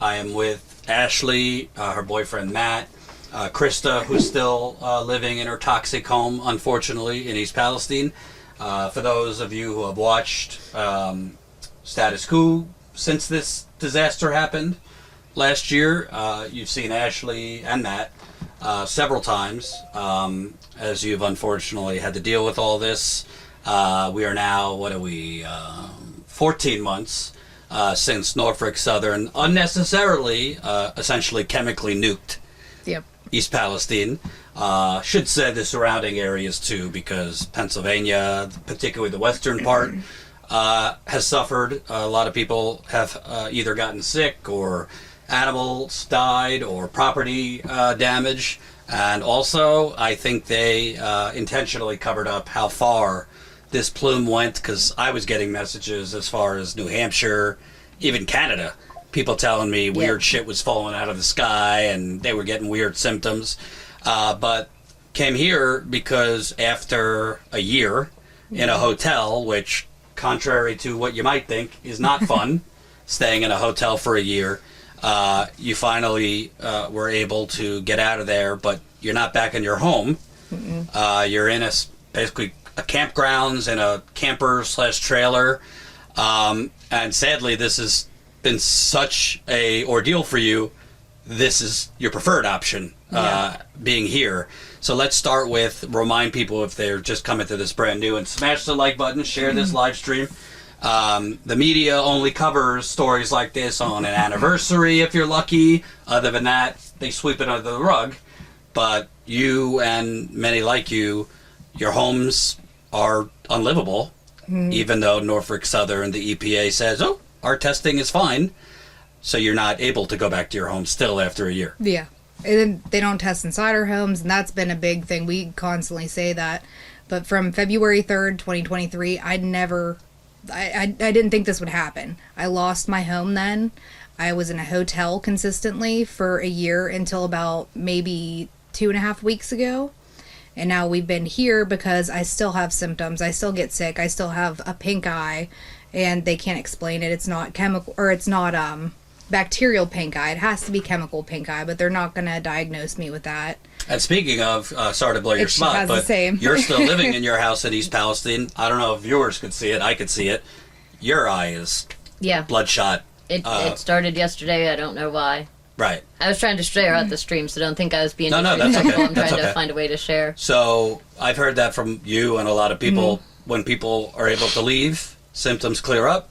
I am with Ashley, her boyfriend Matt, Christa, who's still living in her toxic home, unfortunately, in East Palestine. For those of you who have watched Status Coup since this disaster happened last year, you've seen Ashley and Matt several times as you've unfortunately had to deal with all this. We are now, 14 months since Norfolk Southern unnecessarily, essentially chemically nuked East Palestine. Should say the surrounding areas too, because Pennsylvania, particularly the western part, has suffered. A lot of people have either gotten sick or animals died or property damage. And also, I think they intentionally covered up how far this plume went, because I was getting messages as far as New Hampshire, even Canada, people telling me weird shit was falling out of the sky and they were getting weird symptoms. But came here because after a year in a hotel, which, contrary to what you might think, is not fun, staying in a hotel for a year, you finally were able to get out of there, but you're not back in your home. You're in basically a campgrounds and a camper/trailer, and sadly this has been such a ordeal for you. This is your preferred option, being here. So let's start with, remind people if they're just coming to this brand new, and smash the like button, share this live stream. The media only covers stories like this on an anniversary if you're lucky. Other than that, they sweep it under the rug. But you and many like you, your homes are unlivable, even though Norfolk Southern, the EPA says, oh, our testing is fine. So you're not able to go back to your home still after a year. Yeah. And they don't test inside our homes, and that's been a big thing. We constantly say that. But from February 3rd, 2023, I didn't think this would happen. I lost my home then. I was in a hotel consistently for a year until about maybe 2.5 weeks ago. And now we've been here because I still have symptoms. I still get sick. I still have a pink eye, and they can't explain it. It's not chemical, or it's not bacterial pink eye. It has to be chemical pink eye, but they're not going to diagnose me with that. And speaking of, sorry to blow your spot, but you're still living in your house in East Palestine. I don't know if viewers could see it. I could see it. Your eye is bloodshot. It started yesterday. I don't know why. Right. I was trying to share out the stream, so don't think I was being No, that's okay. I'm trying to find a way to share. So I've heard that from you and a lot of people. When people are able to leave, symptoms clear up.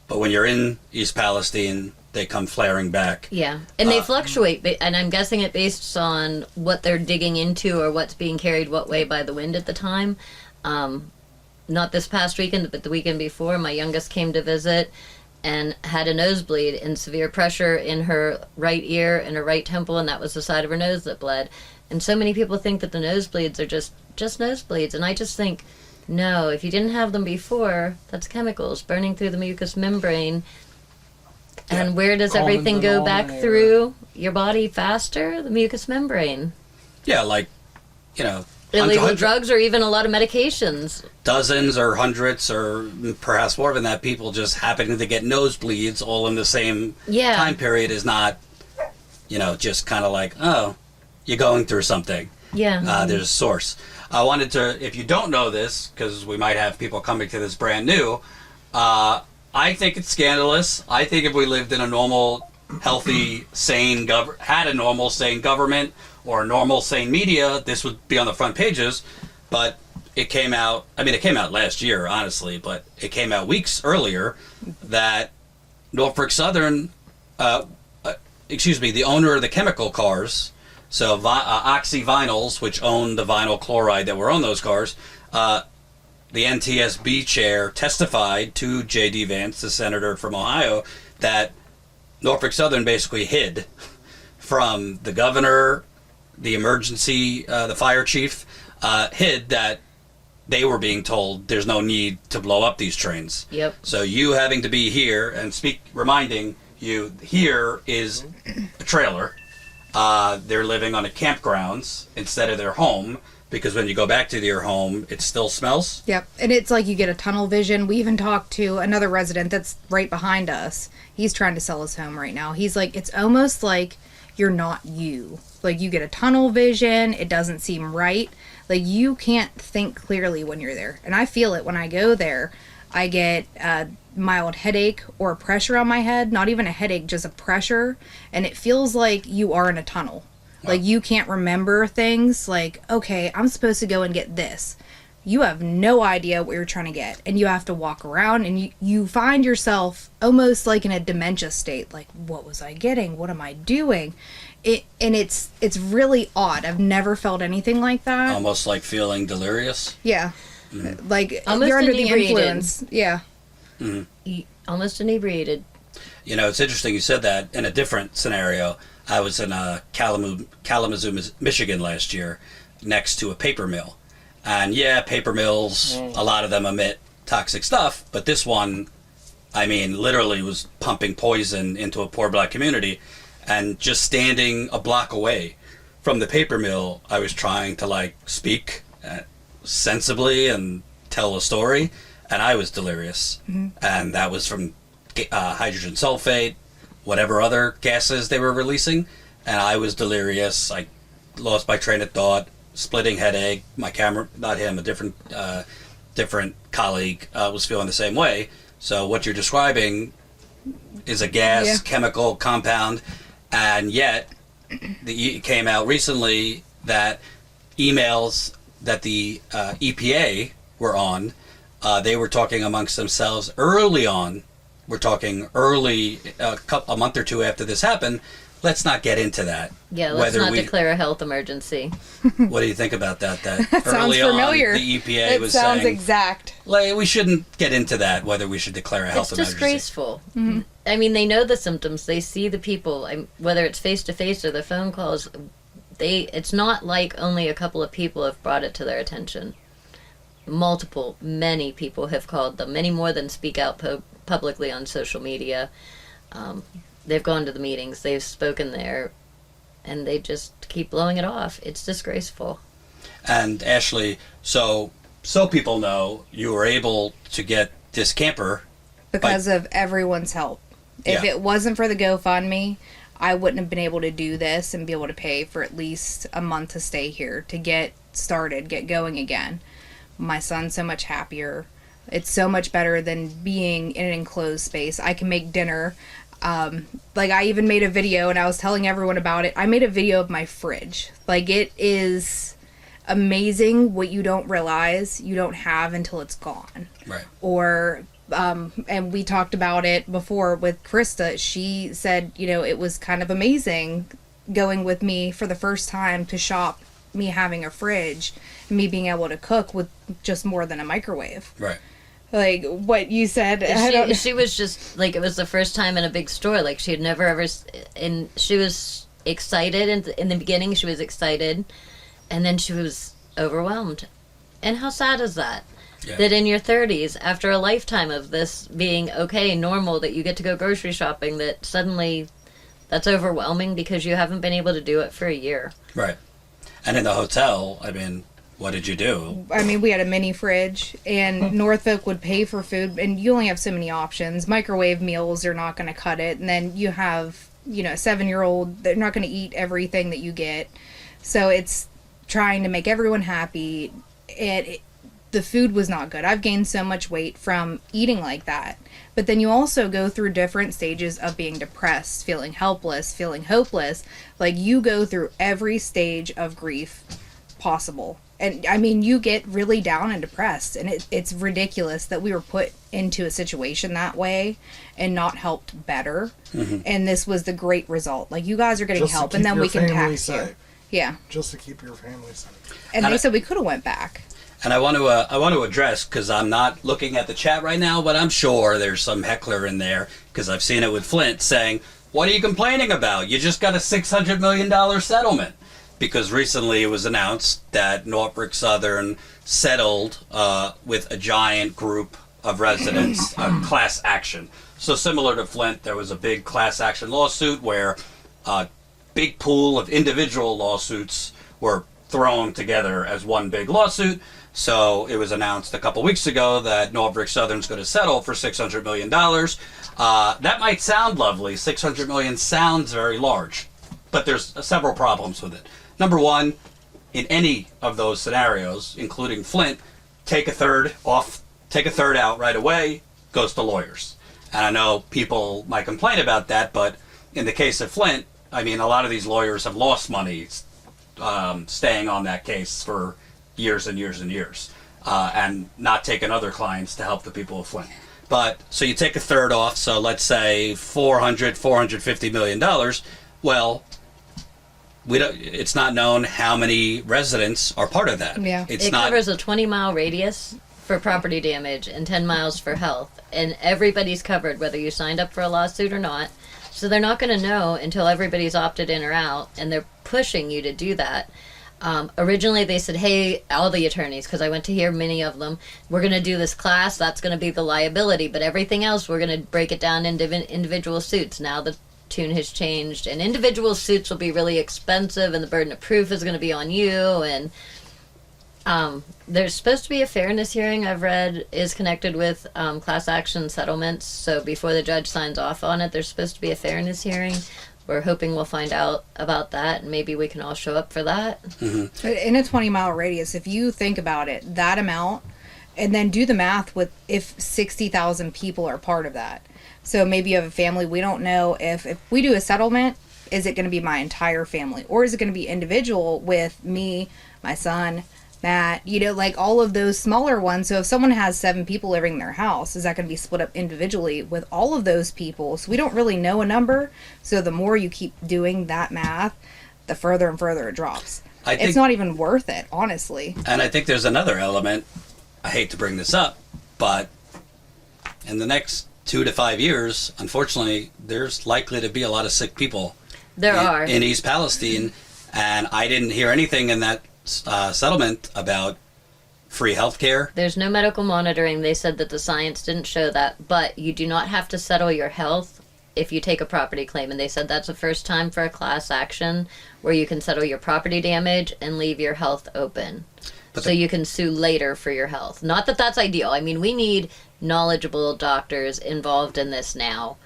But when you're in East Palestine, they come flaring back. Yeah, and they fluctuate, and I'm guessing it based on what they're digging into or what's being carried what way by the wind at the time. Not this past weekend, but the weekend before, my youngest came to visit and had a nosebleed and severe pressure in her right ear and her right temple, and that was the side of her nose that bled. And so many people think that the nosebleeds are just nosebleeds, and I just think, no, if you didn't have them before, that's chemicals burning through the mucous membrane. And where does everything go back through your body faster? The mucous membrane. Yeah, illegal drugs or even a lot of medications. Dozens or hundreds or perhaps more than that, people just happening to get nosebleeds all in the same time period is not, just kind of like, oh, you're going through something. Yeah. There's a source. I wanted to, if you don't know this, because we might have people coming to this brand new, I think it's scandalous. I think if we lived in a normal, healthy, sane had a normal, sane government or normal, sane media, this would be on the front pages. But it came out, it came out last year, honestly, but it came out weeks earlier that Norfolk Southern, the owner of the chemical cars, so Oxy Vinyls, which owned the vinyl chloride that were on those cars, the NTSB chair testified to J.D. Vance, the senator from Ohio, that Norfolk Southern basically hid from the governor, the emergency, the fire chief, hid that they were being told there's no need to blow up these trains. Yep. So you having to be here and reminding you, here is a trailer. They're living on a campgrounds instead of their home. because when you go back to your home, it still smells. Yep. And it's like you get a tunnel vision. We even talked to another resident that's right behind us. He's trying to sell his home right now. He's like, it's almost like you're not you. Like, you get a tunnel vision. It doesn't seem right. Like, you can't think clearly when you're there. And I feel it when I go there. I get a mild headache or pressure on my head. Not even a headache, just a pressure. And it feels like you are in a tunnel. Like, you can't remember things. Like, okay, I'm supposed to go and get this. You have no idea what you're trying to get. And you have to walk around, and you find yourself almost like in a dementia state. Like, what was I getting? What am I doing? And it's really odd. I've never felt anything like that. Almost like feeling delirious. Yeah. Like, Almost you're under the inebriated. influence. Yeah. Almost inebriated. You know, it's interesting you said that. In a different scenario, I was in Kalamazoo, Michigan last year, next to a paper mill. And yeah, paper mills, a lot of them emit toxic stuff, but this one, I mean, literally was pumping poison into a poor black community. And just standing a block away from the paper mill, I was trying to, like, speak sensibly and tell a story, and I was delirious. And that was from hydrogen sulfate, whatever other gases they were releasing, and I was delirious. I lost my train of thought, splitting headache. My camera, not him, a different colleague was feeling the same way. So what you're describing is a gas, chemical compound, and yet it came out recently that emails that the EPA were on, they were talking amongst themselves early on. We're talking early, a month or two after this happened. Let's not get into that. Yeah, let's not declare a health emergency. What do you think about that? That sounds early familiar. on, the EPA was saying... It sounds exact. Like, we shouldn't get into that, whether we should declare a health emergency. It's disgraceful. I mean, they know the symptoms. They see the people. Whether it's face-to-face or the phone calls, it's not like only a couple of people have brought it to their attention. Many people have called them. Many more than speak out publicly on social media. They've gone to the meetings, they've spoken there, and they just keep blowing it off. It's disgraceful. And Ashley, so people know you were able to get this camper because of everyone's help. If it wasn't for the GoFundMe, I wouldn't have been able to do this and be able to pay for at least a month to stay here, to get started, get going again. My son's so much happier. It's so much better than being in an enclosed space. I can make dinner. Like, I even made a video, and I was telling everyone about it. I made a video of my fridge. Like, it is amazing what you don't realize you don't have until it's gone. Right. Or, and we talked about it before with Christa. She said, you know, it was kind of amazing going with me for the first time to shop, me having a fridge, and me being able to cook with just more than a microwave. Right. Like what you said. She was just like, it was the first time in a big store. Like, she had never ever, and she was excited. In the beginning, she was excited, and then she was overwhelmed. And how sad is that? Yeah. That in your 30s, after a lifetime of this being okay, normal, that you get to go grocery shopping, that suddenly that's overwhelming because you haven't been able to do it for a year. Right. And in the hotel, I mean, what did you do? I mean, we had a mini fridge, and Norfolk would pay for food, and you only have so many options. Microwave meals are not going to cut it, and then you have, you know, a 7-year-old, they're not going to eat everything that you get. So it's trying to make everyone happy, and the food was not good. I've gained so much weight from eating like that. But then you also go through different stages of being depressed, feeling helpless, feeling hopeless. Like, you go through every stage of grief possible. And I mean, you get really down and depressed, and it's ridiculous that we were put into a situation that way and not helped better. And this was the great result. Like, you guys are getting just help, and then we can tax safe. you. Yeah. Just to keep your family safe. And they said we could have went back. And I want to address, because I'm not looking at the chat right now, but I'm sure there's some heckler in there, because I've seen it with Flint, saying, what are you complaining about? You just got a $600 million settlement. Because recently it was announced that Norfolk Southern settled with a giant group of residents, a class action. So similar to Flint, there was a big class action lawsuit where a big pool of individual lawsuits were thrown together as one big lawsuit. So it was announced a couple weeks ago that Norfolk Southern's going to settle for $600 million. That might sound lovely. $600 million sounds very large, but there's several problems with it. Number one, in any of those scenarios, including Flint, take a third out right away, goes to lawyers. And I know people might complain about that, but in the case of Flint, I mean, a lot of these lawyers have lost money staying on that case for years and years and years, and not taking other clients to help the people of Flint. But so you take a third off, so let's say $450 million. Well, it's not known how many residents are part of that. Yeah. It covers a 20-mile radius for property damage and 10 miles for health, and everybody's covered whether you signed up for a lawsuit or not. So they're not going to know until everybody's opted in or out, and they're pushing you to do that. Originally they said, hey, all the attorneys, because I went to hear many of them, we're going to do this class, that's going to be the liability, but everything else we're going to break it down into individual suits. Now the tune has changed, and individual suits will be really expensive, and the burden of proof is going to be on you, and there's supposed to be a fairness hearing I've read is connected with class action settlements. So before the judge signs off on it, there's supposed to be a fairness hearing. We're hoping we'll find out about that, and maybe we can all show up for that. Mm-hmm. In a 20-mile radius, if you think about it, that amount, and then do the math with if 60,000 people are part of that. So maybe you have a family. We don't know if we do a settlement, is it going to be my entire family? Or is it going to be individual with me, my son, Matt, like all of those smaller ones. So if someone has 7 people living in their house, is that going to be split up individually with all of those people? So we don't really know a number. So the more you keep doing that math, the further and further it drops. It's not even worth it, honestly. And I think there's another element. I hate to bring this up, but in the next 2 to 5 years, unfortunately, there's likely to be a lot of sick people. There are. In East Palestine. And I didn't hear anything in that settlement about free health care. There's no medical monitoring. They said that the science didn't show that, but you do not have to settle your health if you take a property claim. And they said that's the first time for a class action where you can settle your property damage and leave your health open. So you can sue later for your health. Not that that's ideal. I mean, we need knowledgeable doctors involved in this now.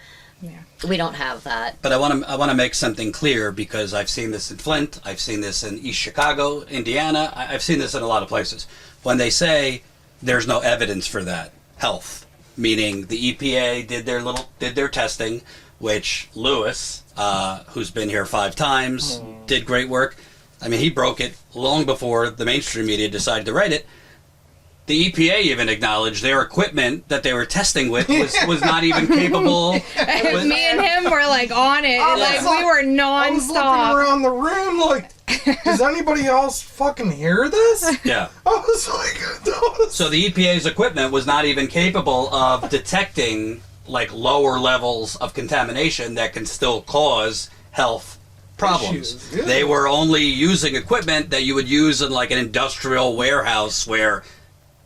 Yeah. We don't have that. But I want to make something clear, because I've seen this in Flint, I've seen this in East Chicago, Indiana, I've seen this in a lot of places. When they say there's no evidence for that, health, meaning the EPA did their testing, which Lewis, who's been here 5 times, did great work. I mean, he broke it long before the mainstream media decided to write it. The EPA even acknowledged their equipment that they were testing with was not even capable. Me and him were like on it. We were nonstop. I was looking around the room like, does anybody else fucking hear this? Yeah. I was like, So the EPA's equipment was not even capable of detecting like lower levels of contamination that can still cause health problems. Yeah. They were only using equipment that you would use in like an industrial warehouse where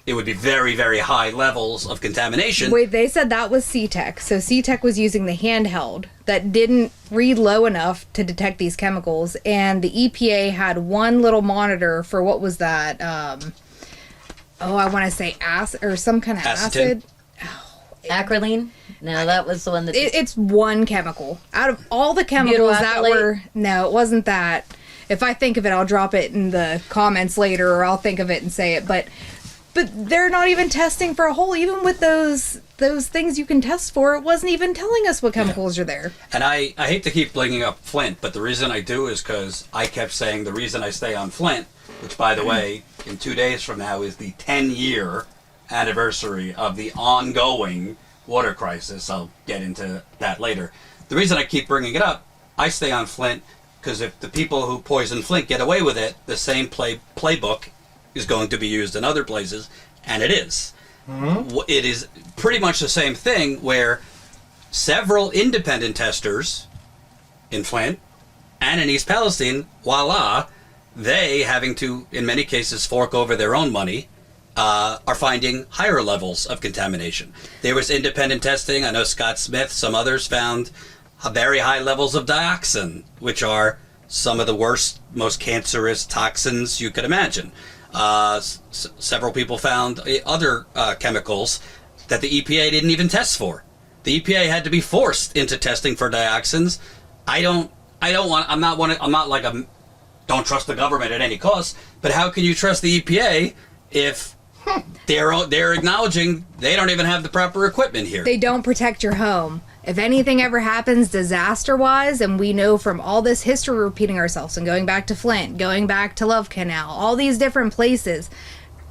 it would be very, very high levels of contamination. Wait, they said that was C-Tech. So C-Tech was using the handheld that didn't read low enough to detect these chemicals. And the EPA had one little monitor for what was that? I want to say acid or some kind of acid. Acrolein? No, that was the one that... It's one chemical. Out of all the chemicals that were... No, it wasn't that. If I think of it, I'll drop it in the comments later, or I'll think of it and say it. But they're not even testing for a whole, even with those things you can test for, it wasn't even telling us what chemicals are there. And I hate to keep bringing up Flint, but the reason I do is because I kept saying the reason I stay on Flint, which by the way, in 2 days from now is the 10-year anniversary of the ongoing water crisis. I'll get into that later. The reason I keep bringing it up, I stay on Flint because if the people who poison Flint get away with it, the same playbook is going to be used in other places, and it is. Mm-hmm. It is pretty much the same thing where several independent testers in Flint and in East Palestine, voila, they having to, in many cases, fork over their own money, are finding higher levels of contamination. There was independent testing. I know Scott Smith, some others found very high levels of dioxin, which are some of the worst, most cancerous toxins you could imagine. Several people found other chemicals that the EPA didn't even test for. The EPA had to be forced into testing for dioxins. I'm not like a don't trust the government at any cost, but how can you trust the EPA if they're acknowledging they don't even have the proper equipment here? They don't protect your home. If anything ever happens disaster-wise, and we know from all this history repeating ourselves and going back to Flint, going back to Love Canal, all these different places,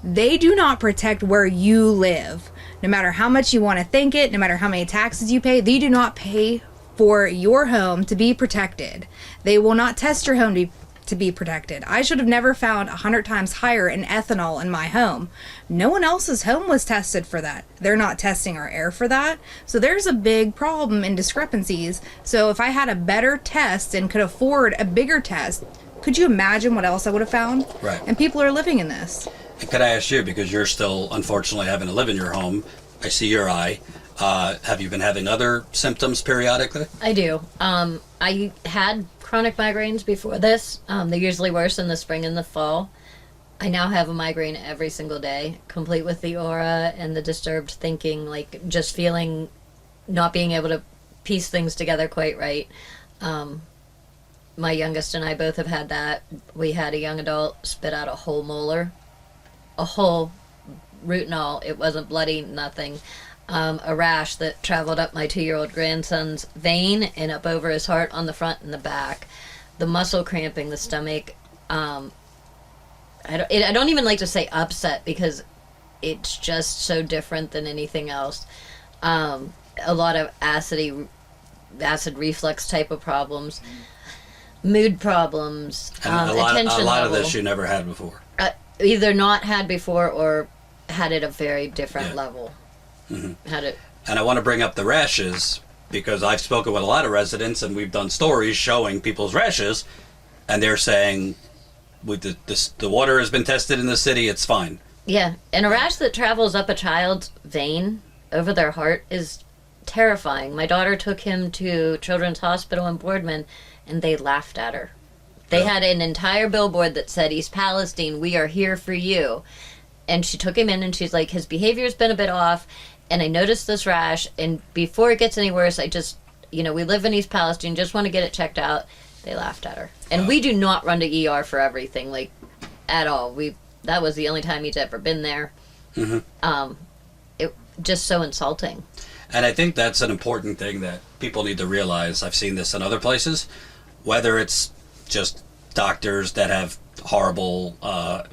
they do not protect where you live. No matter how much you want to think it, no matter how many taxes you pay, they do not pay for your home to be protected. They will not test your home to be protected. I should have never found 100 times higher in ethanol in my home. No one else's home was tested for that. They're not testing our air for that. So there's a big problem in discrepancies. So if I had a better test and could afford a bigger test, could you imagine what else I would have found? Right. And people are living in this. And could I ask you, because you're still unfortunately having to live in your home, I see your eye. Have you been having other symptoms periodically? I do. I had chronic migraines before this. They're usually worse in the spring and the fall. I now have a migraine every single day, complete with the aura and the disturbed thinking, like just feeling not being able to piece things together quite right. My youngest and I both have had that. We had a young adult spit out a whole molar, a whole root and all. It wasn't bloody, nothing. A rash that traveled up my 2-year-old grandson's vein and up over his heart on the front and the back. The muscle cramping, the stomach. I don't even like to say upset because it's just so different than anything else. A lot of acid reflux type of problems, mood problems, And attention a lot of level. this you never had before. Either not had before or had it a very different Yeah. level. Mm-hmm. Had it. And I want to bring up the rashes because I've spoken with a lot of residents and we've done stories showing people's rashes, and they're saying, "With the water has been tested in the city, it's fine." Yeah, and a rash that travels up a child's vein over their heart is terrifying. My daughter took him to Children's Hospital in Boardman, and they laughed at her. They had an entire billboard that said, "East Palestine, we are here for you." And she took him in, and she's like, "His behavior's been a bit off, and I noticed this rash, and before it gets any worse, I just, we live in East Palestine, just want to get it checked out." They laughed at her. And we do not run to ER for everything, like, at all. That was the only time he's ever been there. Mm-hmm. It just so insulting. And I think that's an important thing that people need to realize. I've seen this in other places, whether it's just doctors that have horrible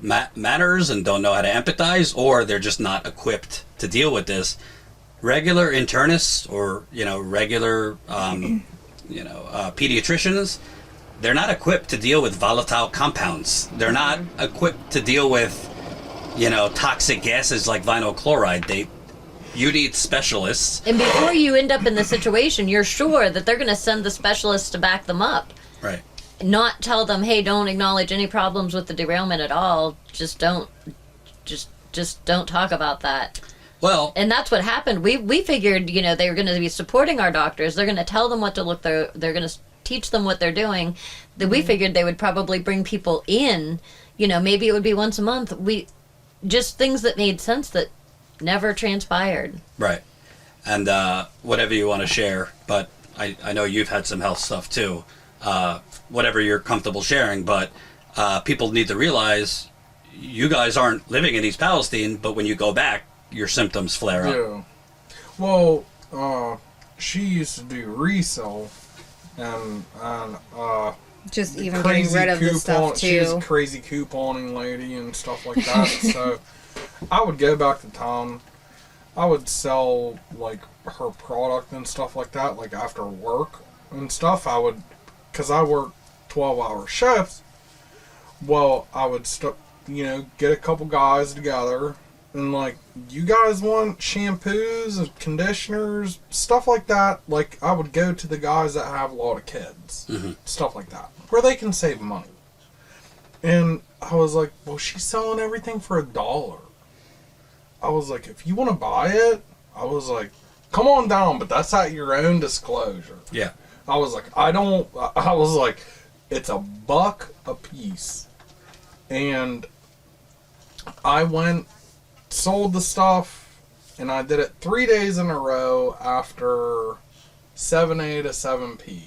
manners and don't know how to empathize, or they're just not equipped to deal with this. Regular internists or regular pediatricians, they're not equipped to deal with volatile compounds. They're not equipped to deal with toxic gases like vinyl chloride. You need specialists. And before you end up in the situation, you're sure that they're going to send the specialists to back them up. Right. Not tell them, "Hey, don't acknowledge any problems with the derailment at all. Just don't talk about that." Well, and that's what happened. We figured, they were going to be supporting our doctors. They're going to tell them what to look. They're going to teach them what they're doing. That we figured they would probably bring people in. Maybe it would be once a month. Just things that made sense that never transpired. Right. And whatever you want to share, but I know you've had some health stuff too. Whatever you're comfortable sharing, but people need to realize you guys aren't living in East Palestine, but when you go back, your symptoms flare up. Yeah. Well, she used to do resale, and Just even getting rid of the stuff She's too. a crazy couponing lady and stuff like that. So I would go back to town. I would sell like her product and stuff like that, like after work and stuff. Because I work 12-hour shifts. Well, I would get a couple guys together and like, "You guys want shampoos and conditioners, stuff like that?" Like, I would go to the guys that have a lot of kids, stuff like that, where they can save money. And I was like, "Well, she's selling everything for $1." I was like, "If you want to buy it," I was like, "come on down, but that's at your own disclosure." Yeah. I was like, It's $1 a piece. And I went, sold the stuff, and I did it 3 days in a row after 7A to 7P.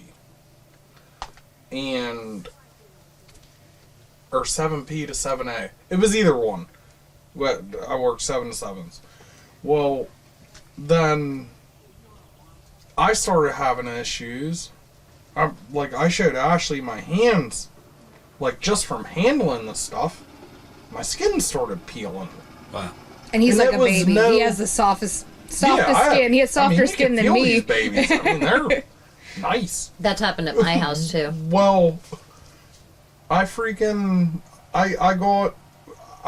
Or 7P to 7A. It was either one. I worked 7 to 7s. Well, then I started having issues. I showed Ashley my hands, just from handling the stuff. My skin started peeling. Wow. And he's like a baby. He has the softest skin. He has softer skin than me. These babies. They're nice. That's happened at my house too. Well, I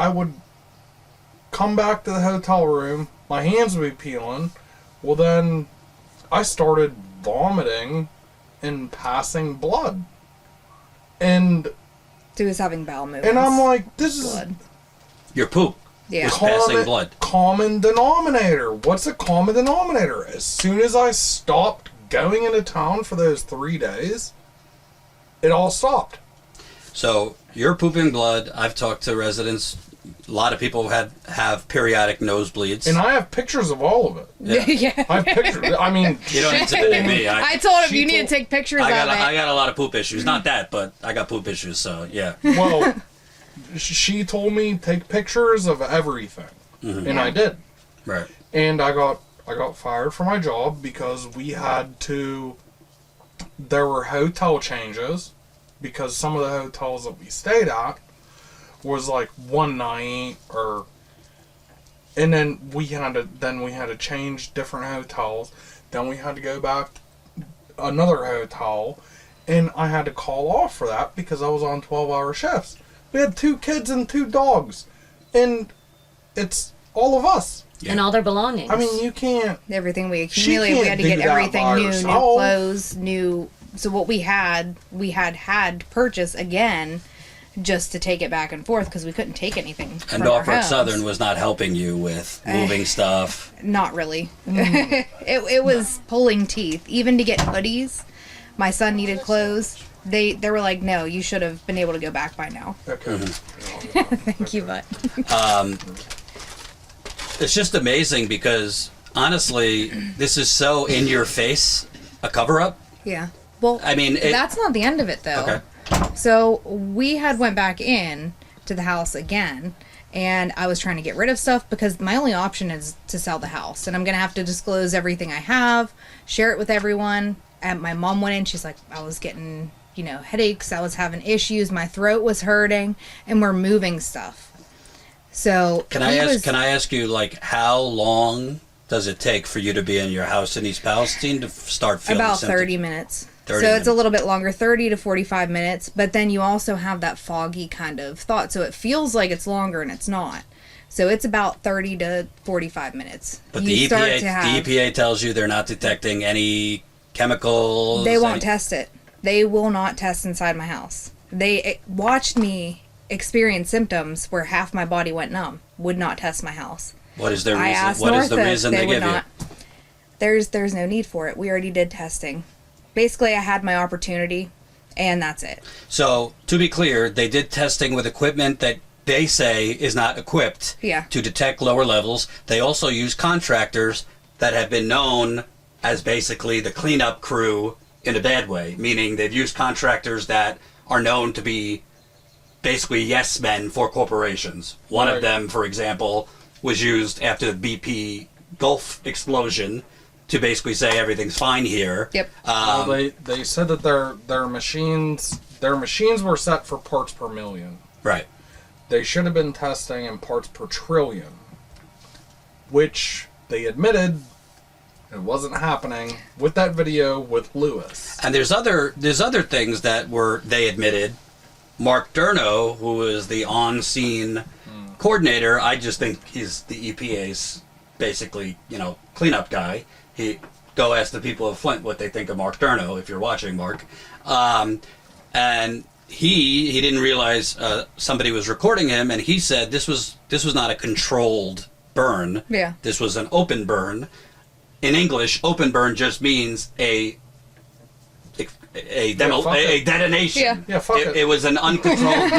would come back to the hotel room, my hands would be peeling. Well, then I started vomiting and passing blood. And he was having bowel movements. And I'm like, this blood. Is your poop. Yeah. Was passing blood. Common denominator. What's a common denominator? As soon as I stopped going into town for those 3 days, it all stopped. So you're pooping blood. I've talked to residents. A lot of people have periodic nosebleeds. And I have pictures of all of it. Yeah. I have pictures. I mean, you don't need to believe me. I told him you need to take pictures of it. I got a lot of poop issues. Not that, but I got poop issues, so yeah. Well, she told me take pictures of everything. Mm-hmm. And I did. Right. And I got fired from my job because there were hotel changes because some of the hotels that we stayed at was like one night and then we had to change different hotels. Then we had to go back to another hotel, and I had to call off for that because I was on 12-hour shifts. We had 2 kids and 2 dogs, and it's all of us. Yeah. And all their belongings. I mean, you can't... Everything we accumulated, we had to get everything new clothes, new... So what we had purchased again just to take it back and forth because we couldn't take anything from And Norfolk Southern was not helping you with moving stuff. Not really. It was pulling teeth. Even to get hoodies, my son needed clothes. They were like, no, you should have been able to go back by now. Okay. Mm-hmm. Thank you, bud. It's just amazing because, honestly, this is so in your face a cover-up. Yeah. Well, I mean, that's not the end of it, though. Okay. So we went back in to the house again, and I was trying to get rid of stuff because my only option is to sell the house, and I'm going to have to disclose everything I have, share it with everyone. And my mom went in, she's like, I was getting, headaches, I was having issues, my throat was hurting, and we're moving stuff. So can I ask you, how long does it take for you to be in your house in East Palestine to start feeling about symptoms? 30 minutes. It's a little bit longer, 30 to 45 minutes, but then you also have that foggy kind of thought, so it feels like it's longer and it's not. So it's about 30 to 45 minutes. But the EPA tells you they're not detecting any chemicals. They won't test it. They will not test inside my house. They watched me experience symptoms where half my body went numb, would not test my house. What is the reason? What is the reason they give you? There's no need for it. We already did testing. Basically, I had my opportunity, and that's it. So, to be clear, they did testing with equipment that they say is not equipped to detect lower levels. They also use contractors that have been known as basically the cleanup crew in a bad way, meaning they've used contractors that are known to be basically yes men for corporations. One of them, for example, was used after the BP Gulf explosion to basically say everything's fine here. Yep. Well, they said that their machines were set for parts per million. Right. They should have been testing in parts per trillion, which they admitted it wasn't happening with that video with Lewis. And there's other things that they admitted. Mark Durno, who is the on-scene coordinator, I just think he's the EPA's basically, cleanup guy. Go ask the people of Flint what they think of Mark Durno, if you're watching, Mark. And he didn't realize somebody was recording him, and he said this was not a controlled burn. Yeah. This was an open burn. In English, open burn just means a a detonation. Yeah. Yeah, fuck it. It was an uncontrolled.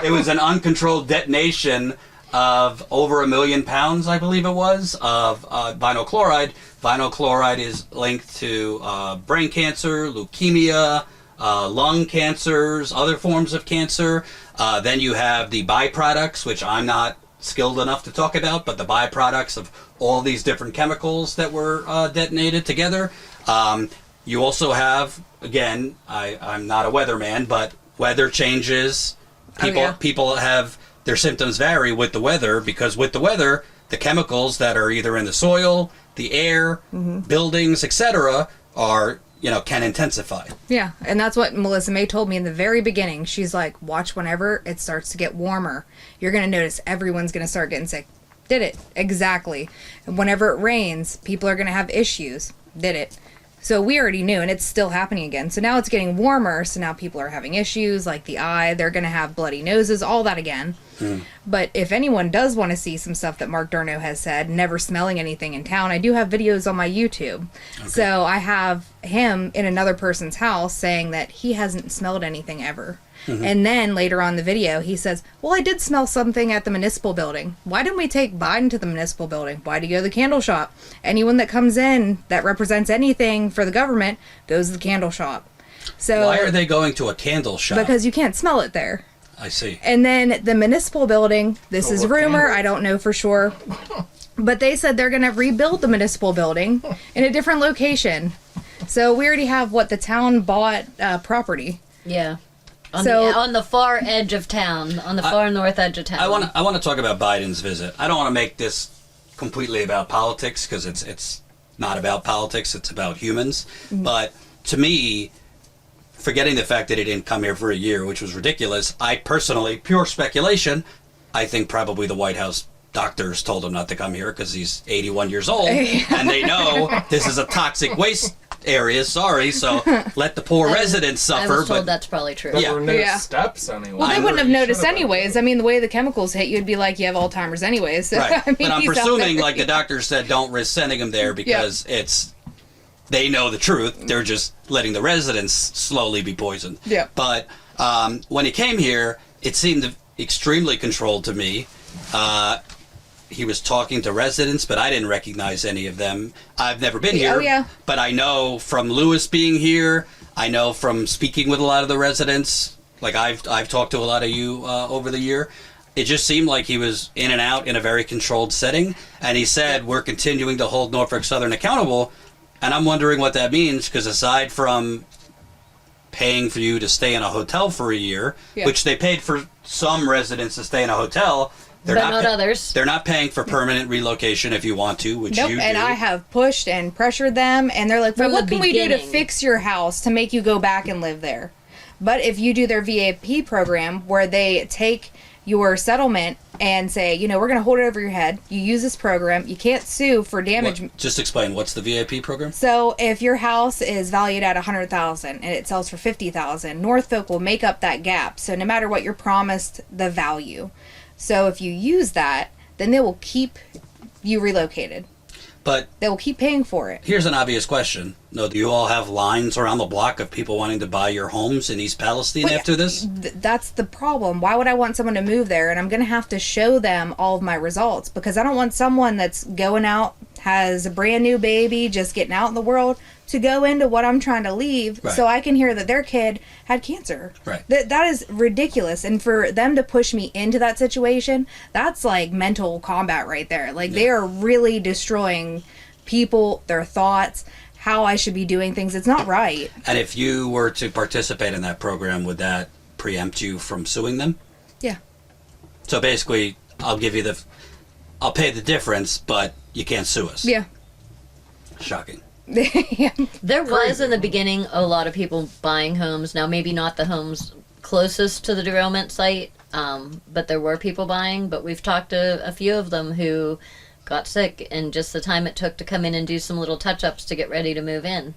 It was an uncontrolled detonation of over 1 million pounds, I believe it was, of vinyl chloride. Vinyl chloride is linked to brain cancer, leukemia, lung cancers, other forms of cancer. Then you have the byproducts, which I'm not skilled enough to talk about, but the byproducts of all these different chemicals that were detonated together. You also have, again, I'm not a weatherman, but weather changes. People have their symptoms vary with the weather, because with the weather, the chemicals that are either in the soil, the air, buildings, etc., are, can intensify. Yeah, and that's what Melissa May told me in the very beginning. She's like, watch whenever it starts to get warmer. You're going to notice everyone's going to start getting sick. Did it. Exactly. And whenever it rains, people are going to have issues. Did it. So we already knew, and it's still happening again. So now it's getting warmer, so now people are having issues like the eye. They're going to have bloody noses, all that again. But if anyone does want to see some stuff that Mark Durno has said, never smelling anything in town, I do have videos on my YouTube. Okay. So I have him in another person's house saying that he hasn't smelled anything ever. And then later on in the video, he says, well, I did smell something at the municipal building. Why didn't we take Biden to the municipal building? Why do you go to the candle shop? Anyone that comes in that represents anything for the government goes to the candle shop. So why are they going to a candle shop? Because you can't smell it there. I see. And then the municipal building, this is rumor, I don't know for sure, but they said they're going to rebuild the municipal building in a different location. So we already have the town bought property. Yeah. On the far edge of town, on the far north edge of town. I want to talk about Biden's visit. I don't want to make this completely about politics, because it's not about politics, it's about humans. But to me, forgetting the fact that he didn't come here for a year, which was ridiculous, I personally, pure speculation, I think probably the White House doctors told him not to come here because he's 81 years old, and they know this is a toxic waste area, so let the poor residents suffer. I was told that's probably true. There were no steps anyway. Well, they wouldn't have noticed anyways. I mean, the way the chemicals hit, you'd be like, you have Alzheimer's anyways. So, right. I mean, but I'm presuming, like the doctor said, don't risk sending him there because they know the truth. They're just letting the residents slowly be poisoned. Yeah. But when he came here, it seemed extremely controlled to me. He was talking to residents, but I didn't recognize any of them. I've never been here, but I know from Lewis being here, I know from speaking with a lot of the residents, like I've talked to a lot of you over the year, it just seemed like he was in and out in a very controlled setting, and he said, we're continuing to hold Norfolk Southern accountable, and I'm wondering what that means, because aside from paying for you to stay in a hotel for a year, which they paid for some residents to stay in a hotel, but not others. They're not paying for permanent relocation if you want to, which you do. And I have pushed and pressured them, and they're like, well, what can we do to fix your house to make you go back and live there? But if you do their VAP program, where they take your settlement and say, we're going to hold it over your head, you use this program, you can't sue for damage. Just explain, what's the VAP program? So if your house is valued at $100,000 and it sells for $50,000, Norfolk will make up that gap. So no matter what, you're promised the value. So if you use that, then they will keep you relocated. But they will keep paying for it. Here's an obvious question. No, do you all have lines around the block of people wanting to buy your homes in East Palestine after this? That's the problem. Why would I want someone to move there? And I'm going to have to show them all of my results, because I don't want someone that's going out, has a brand new baby, just getting out in the world, to go into what I'm trying to leave, so I can hear that their kid had cancer. Right. That is ridiculous. And for them to push me into that situation, that's like mental combat right there. Like they are really destroying people, their thoughts, how I should be doing things. It's not right. And if you were to participate in that program, would that preempt you from suing them? Yeah. So basically, I'll pay the difference, but you can't sue us. Yeah. Shocking. There was in the beginning a lot of people buying homes. Now maybe not the homes closest to the derailment site, but there were people buying. But we've talked to a few of them who got sick, and just the time it took to come in and do some little touch-ups to get ready to move in.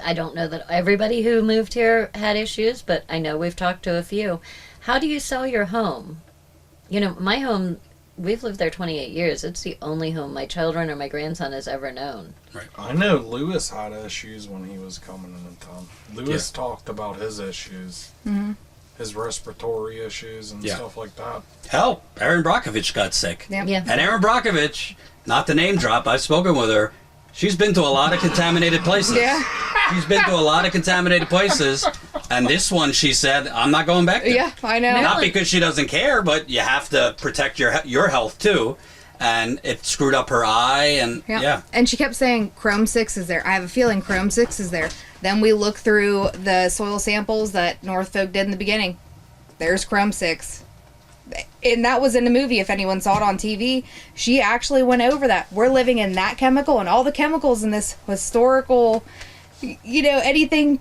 I don't know that everybody who moved here had issues, but I know we've talked to a few. How do you sell your home? My home we've lived there 28 years. It's the only home my children or my grandson has ever known. Right. I know Lewis had issues when he was coming into town. Lewis talked about his issues, his respiratory issues and stuff like that. Hell, Erin Brockovich got sick. Yeah. Yeah. And Erin Brockovich, not to name drop, I've spoken with her. She's been to a lot of contaminated places. Yeah. She's been to a lot of contaminated places. And this one, she said, I'm not going back there. Yeah, I know. Not because she doesn't care, but you have to protect your health too. And it screwed up her eye, and yeah. And she kept saying Chrome 6 is there. I have a feeling Chrome 6 is there. Then we look through the soil samples that Norfolk did in the beginning. There's Chrome 6. And that was in the movie, if anyone saw it on TV. She actually went over that. We're living in that chemical and all the chemicals in this historical, anything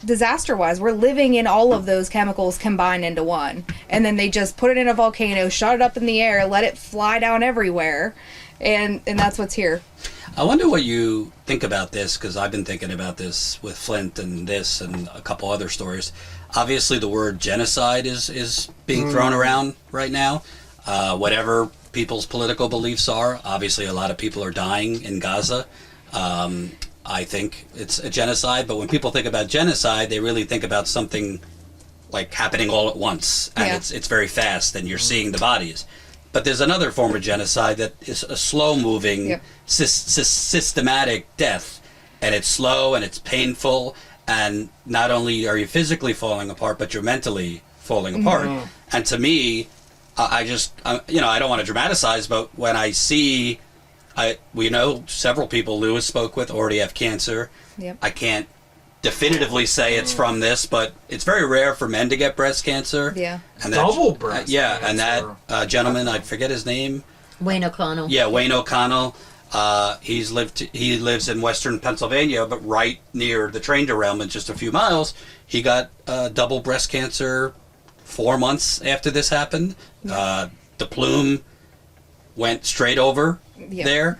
disaster-wise. We're living in all of those chemicals combined into one. And then they just put it in a volcano, shot it up in the air, let it fly down everywhere. And that's what's here. I wonder what you think about this, because I've been thinking about this with Flint and this and a couple other stories. Obviously, the word genocide is being thrown around right now. Whatever people's political beliefs are, obviously a lot of people are dying in Gaza. I think it's a genocide, but when people think about genocide, they really think about something like happening all at once, and it's very fast, and you're seeing the bodies. But there's another form of genocide that is a slow-moving, systematic death, and it's slow and it's painful, and not only are you physically falling apart, but you're mentally falling apart. And to me, I don't want to dramatize, but when I see, we know several people Lewis spoke with already have cancer. Yep. I can't definitively say it's from this, but it's very rare for men to get breast cancer. Yeah. And Double breast cancer. And cancer. that gentleman, I forget his name. Wayne O'Connell. Yeah, Wayne O'Connell. He lives in western Pennsylvania, but right near the train derailment, just a few miles. He got double breast cancer 4 months after this happened. The plume went straight over there.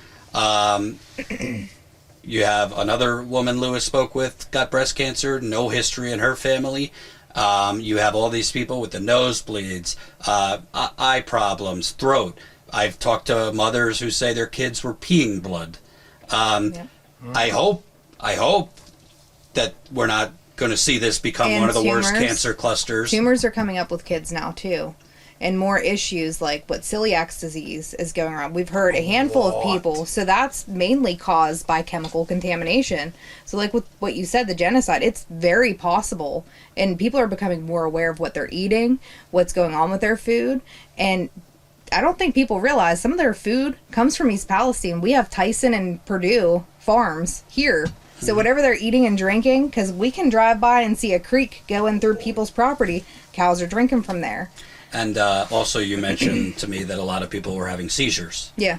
You have another woman Lewis spoke with, got breast cancer, no history in her family. You have all these people with the nosebleeds, eye problems, throat. I've talked to mothers who say their kids were peeing blood. I hope that we're not going to see this become one of the worst cancer clusters. Tumors are coming up with kids now, too. And more issues like what celiac disease is going around. We've heard a handful of people. So that's mainly caused by chemical contamination. So like with what you said, the genocide, it's very possible. And people are becoming more aware of what they're eating, what's going on with their food. And I don't think people realize some of their food comes from East Palestine. We have Tyson and Purdue farms here. So whatever they're eating and drinking, because we can drive by and see a creek going through people's property, cows are drinking from there. And also you mentioned to me that a lot of people were having seizures. Yeah.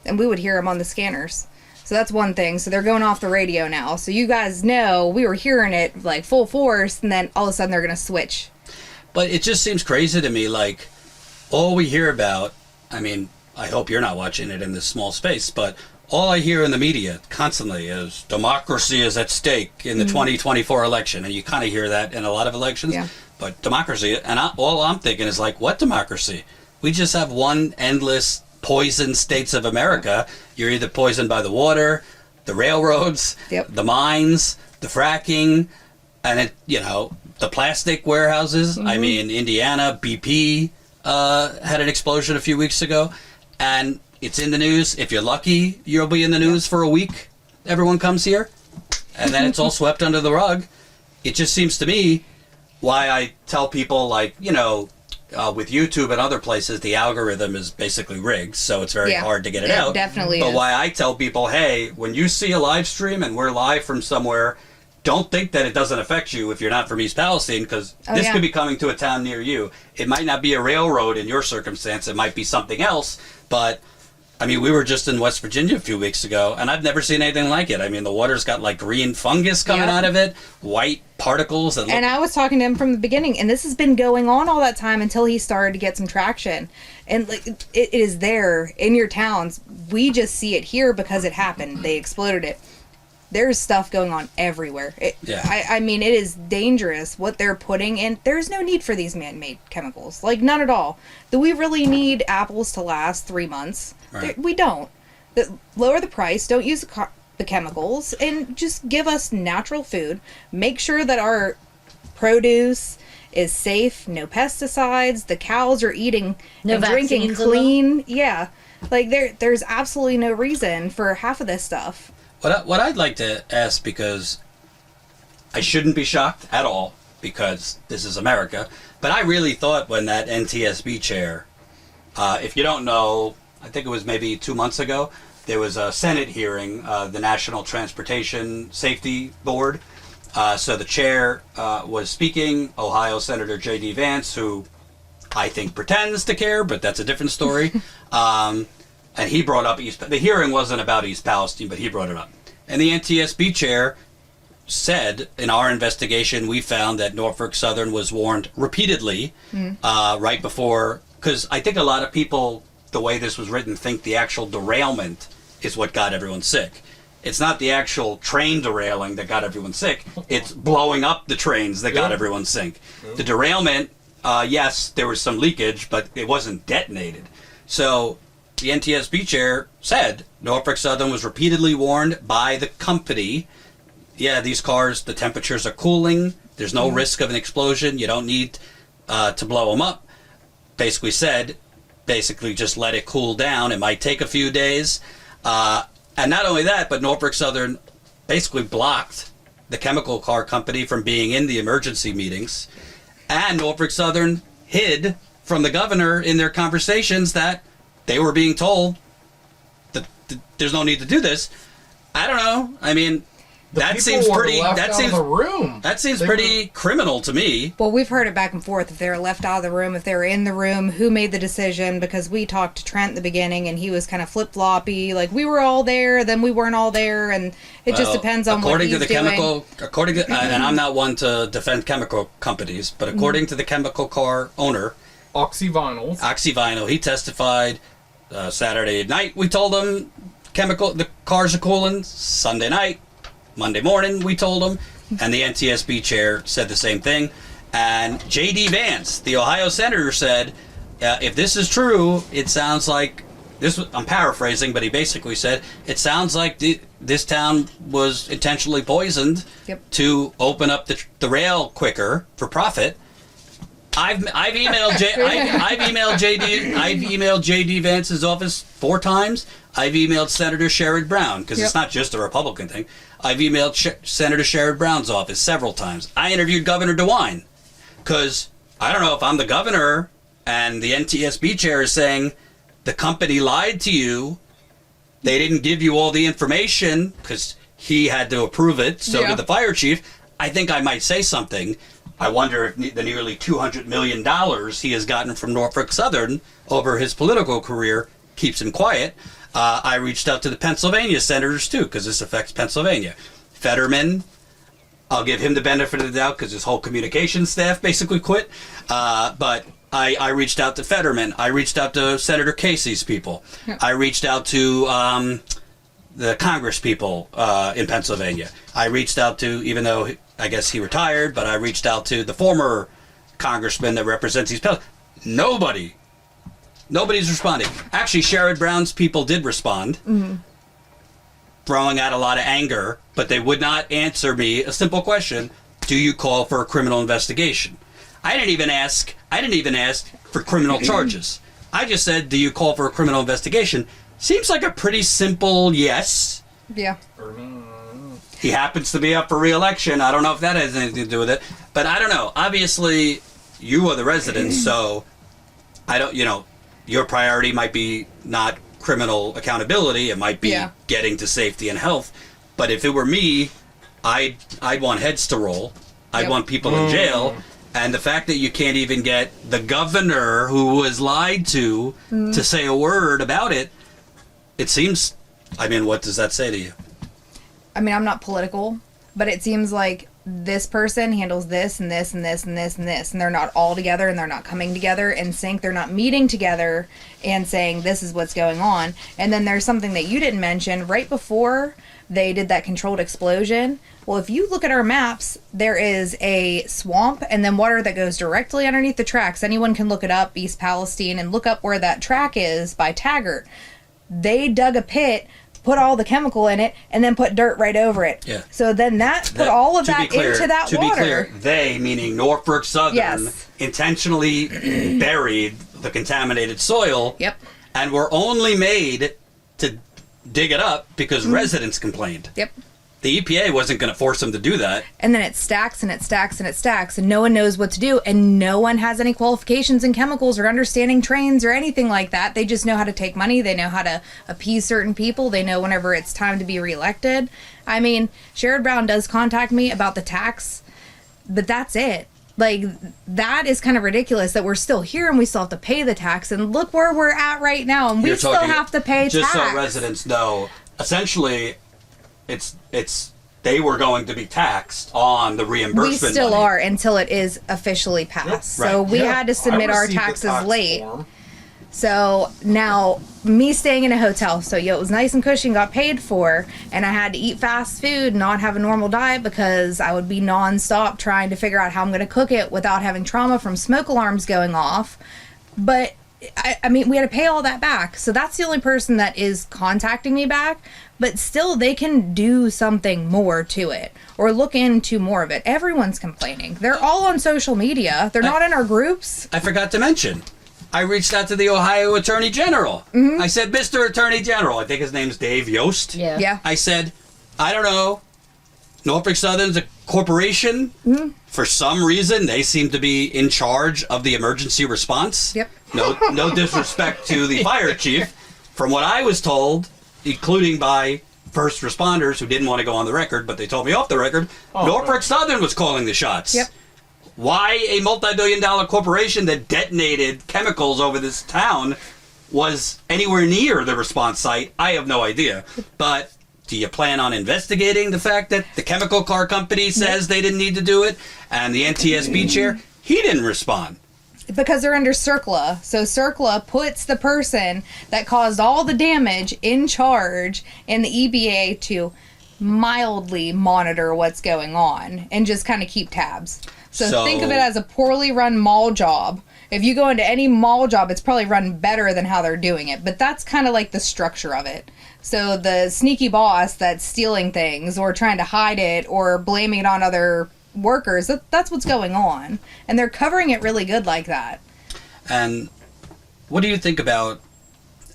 And we would hear them on the scanners. So that's one thing. So they're going off the radio now. So you guys know we were hearing it like full force, and then all of a sudden they're going to switch. But it just seems crazy to me, like all we hear about, I mean, I hope you're not watching it in this small space, but all I hear in the media constantly is democracy is at stake in the 2024 election. And you kind of hear that in a lot of elections. Yeah. But democracy, and all I'm thinking is like, what democracy? We just have one endless poison states of America. You're either poisoned by the water, the railroads, the mines, the fracking, and the plastic warehouses. I mean, Indiana, BP had an explosion a few weeks ago, and it's in the news. If you're lucky, you'll be in the news for a week. Everyone comes here, and then it's all swept under the rug. It just seems to me why I tell people, like, with YouTube and other places, the algorithm is basically rigged, so it's very hard to get it out. Definitely But is. why I tell people, hey, when you see a live stream and we're live from somewhere, don't think that it doesn't affect you if you're not from East Palestine, because this could be coming to a town near you. It might not be a railroad in your circumstance. It might be something else, but I mean, we were just in West Virginia a few weeks ago, and I've never seen anything like it. I mean, the water's got like green fungus coming out of it, white particles. That And I was talking to him from the beginning, and this has been going on all that time until he started to get some traction. And like, it is there in your towns. We just see it here because it happened. They exploded it. there's stuff going on everywhere. I mean, it is dangerous what they're putting in. There's no need for these man-made chemicals. Like, none at all. Do we really need apples to last 3 months? Right. We don't. Lower the price. Don't use the chemicals. And just give us natural food. Make sure that our produce is safe. No pesticides. The cows are eating and drinking clean. Yeah. Like, there's absolutely no reason for half of this stuff. What I'd like to ask, because I shouldn't be shocked at all, because this is America, but I really thought when that NTSB chair, if you don't know, I think it was maybe 2 months ago, there was a Senate hearing, the National Transportation Safety Board. So the chair was speaking, Ohio Senator J.D. Vance, who I think pretends to care, but that's a different story. And he brought up the hearing wasn't about East Palestine, but he brought it up. And the NTSB chair said, in our investigation, we found that Norfolk Southern was warned repeatedly right before, because I think a lot of people, the way this was written, think the actual derailment is what got everyone sick. It's not the actual train derailing that got everyone sick. It's blowing up the trains that got everyone sick. The derailment, yes, there was some leakage, but it wasn't detonated. So the NTSB chair said Norfolk Southern was repeatedly warned by the company, yeah, these cars, the temperatures are cooling. There's no risk of an explosion. You don't need to blow them up. Basically just let it cool down. It might take a few days. And not only that, but Norfolk Southern basically blocked the chemical car company from being in the emergency meetings. And Norfolk Southern hid from the governor in their conversations that they were being told that there's no need to do this. I don't know. I mean, that seems pretty criminal to me. Well, we've heard it back and forth. If they were left out of the room, if they were in the room, who made the decision? Because we talked to Trent at the beginning, and he was kind of flip-floppy. Like, we were all there, then we weren't all there, and it just depends on what he's doing. According to, and I'm not one to defend chemical companies, but according to the chemical car owner, Oxyvinyl, he testified Saturday night. We told him the cars are cooling. Sunday night. Monday morning, we told them, and the NTSB chair said the same thing. And J.D. Vance, the Ohio senator, said, if this is true, it sounds like, I'm paraphrasing, but he basically said, it sounds like this town was intentionally poisoned to open up the rail quicker for profit. I've emailed J.D. Vance's office 4 times. I've emailed Senator Sherrod Brown, because it's not just a Republican thing. I've emailed Senator Sherrod Brown's office several times. I interviewed Governor DeWine, because I don't know if I'm the governor and the NTSB chair is saying the company lied to you. They didn't give you all the information because he had to approve it. So did the fire chief. I think I might say something. I wonder if the nearly $200 million he has gotten from Norfolk Southern over his political career keeps him quiet. I reached out to the Pennsylvania senators, too, because this affects Pennsylvania. Fetterman, I'll give him the benefit of the doubt because his whole communications staff basically quit. But I reached out to Fetterman. I reached out to Senator Casey's people. Yeah. I reached out to the Congress people in Pennsylvania. I reached out to, even though I guess he retired, but I reached out to the former congressman that represents East Palestine. Nobody's responding. Actually, Sherrod Brown's people did respond, throwing out a lot of anger, but they would not answer me a simple question: do you call for a criminal investigation? I didn't even ask for criminal charges. I just said, do you call for a criminal investigation? Seems like a pretty simple yes. Yeah. He happens to be up for re-election. I don't know if that has anything to do with it, but I don't know. Obviously, you are the residents, so I don't, your priority might be not criminal accountability. It might be getting to safety and health. But if it were me, I'd want heads to roll. I'd want people in jail. And the fact that you can't even get the governor who was lied to say a word about it, it seems, what does that say to you? I'm not political, but it seems like this person handles this and this and this and this and this, and they're not all together, and they're not coming together in sync. They're not meeting together and saying this is what's going on. And then there's something that you didn't mention right before they did that controlled explosion. Well, if you look at our maps, there is a swamp and then water that goes directly underneath the tracks. Anyone can look it up, East Palestine, and look up where that track is by Taggart. They dug a pit, put all the chemical in it, and then put dirt right over it. Yeah. So then that put all of that into that water. To be clear, they, meaning Norfolk Southern, Yes. intentionally buried the contaminated soil. Yep. And were only made to dig it up because residents complained. Yep. The EPA wasn't going to force them to do that. And then it stacks and it stacks and it stacks, and no one knows what to do, and no one has any qualifications in chemicals or understanding trains or anything like that. They just know how to take money. They know how to appease certain people. They know whenever it's time to be reelected. I mean, Sherrod Brown does contact me about the tax, but that's it. Like, that is kind of ridiculous that we're still here and we still have to pay the tax, and look where we're at right now, and we still have to pay just tax. so residents know, essentially, they were going to be taxed on the reimbursement. We still money. are until it is officially passed. Yep. So Right. we had to submit our taxes late. So now, me staying in a hotel, so it was nice and cushy and got paid for, and I had to eat fast food, not have a normal diet, because I would be nonstop trying to figure out how I'm going to cook it without having trauma from smoke alarms going off. But I mean, we had to pay all that back. So that's the only person that is contacting me back. But still, they can do something more to it or look into more of it. Everyone's complaining. They're all on social media. They're not in our groups. I forgot to mention, I reached out to the Ohio Attorney General. I said, Mr. Attorney General, I think his name's Dave Yost. Yeah. I said, I don't know, Norfolk Southern's a corporation. For some reason, they seem to be in charge of the emergency response. Yep. No disrespect to the fire chief. From what I was told, including by first responders who didn't want to go on the record, but they told me off the record, Norfolk Southern was calling the shots. Yep. Why a multi-billion-dollar corporation that detonated chemicals over this town was anywhere near the response site, I have no idea. But do you plan on investigating the fact that the chemical car company says they didn't need to do it, and the NTSB chair, he didn't respond? Because they're under CERCLA. So CERCLA puts the person that caused all the damage in charge in the EBA to mildly monitor what's going on and just kind of keep tabs. So think of it as a poorly run mall job. If you go into any mall job, it's probably run better than how they're doing it. But that's kind of like the structure of it. So the sneaky boss that's stealing things or trying to hide it or blaming it on other workers, that's what's going on. And they're covering it really good like that. And what do you think about,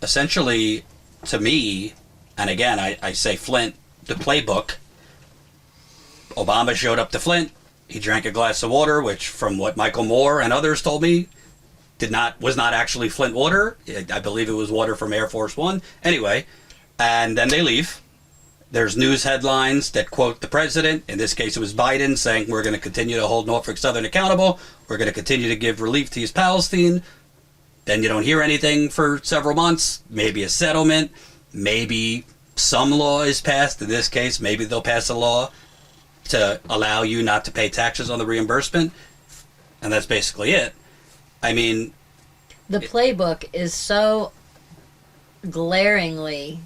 essentially, to me, and again, I say Flint, the playbook, Obama showed up to Flint, he drank a glass of water, which from what Michael Moore and others told me, was not actually Flint water. I believe it was water from Air Force One. Anyway, and then they leave. There's news headlines that quote the president, in this case it was Biden, saying we're going to continue to hold Norfolk Southern accountable, we're going to continue to give relief to East Palestine. Then you don't hear anything for several months, maybe a settlement, maybe some law is passed. In this case, maybe they'll pass a law to allow you not to pay taxes on the reimbursement, and that's basically it. I mean, the playbook is so glaringly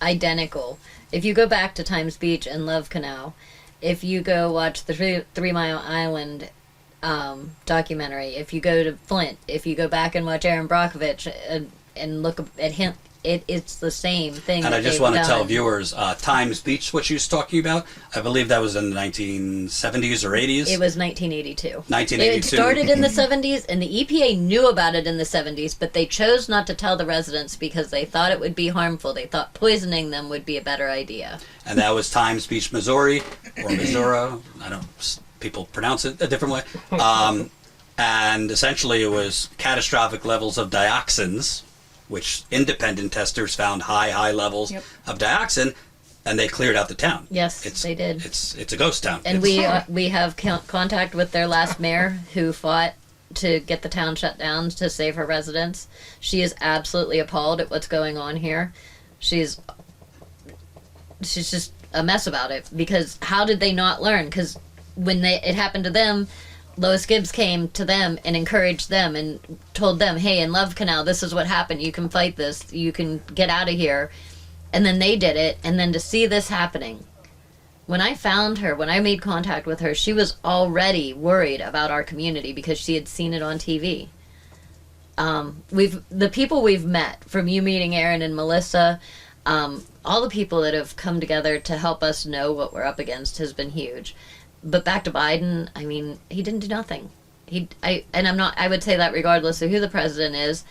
identical. If you go back to Times Beach and Love Canal, if you go watch the 3 Mile Island documentary, if you go to Flint, if you go back and watch Aaron Brockovich and look at him, it's the same thing. And I just want to tell viewers, Times Beach, what she was talking about, I believe that was in the 1970s or 80s. It was 1982. 1982. It started in the 70s, and the EPA knew about it in the 70s, but they chose not to tell the residents because they thought it would be harmful. They thought poisoning them would be a better idea. And that was Times Beach, Missouri, or Missouri. I don't. People pronounce it a different way. And essentially, it was catastrophic levels of dioxins, which independent testers found high levels of dioxin, and they cleared out the town. Yes, they did. It's a ghost town. And we have contact with their last mayor who fought to get the town shut down to save her residents. She is absolutely appalled at what's going on here. She's just a mess about it, because how did they not learn? Because when it happened to them, Lois Gibbs came to them and encouraged them and told them, hey, in Love Canal, this is what happened. You can fight this. You can get out of here. and then they did it, and then to see this happening. When I found her, when I made contact with her, she was already worried about our community because she had seen it on TV. The people we've met, from you meeting Aaron and Melissa, all the people that have come together to help us know what we're up against has been huge. But back to Biden, I mean, he didn't do nothing. I would say that regardless of who the president is,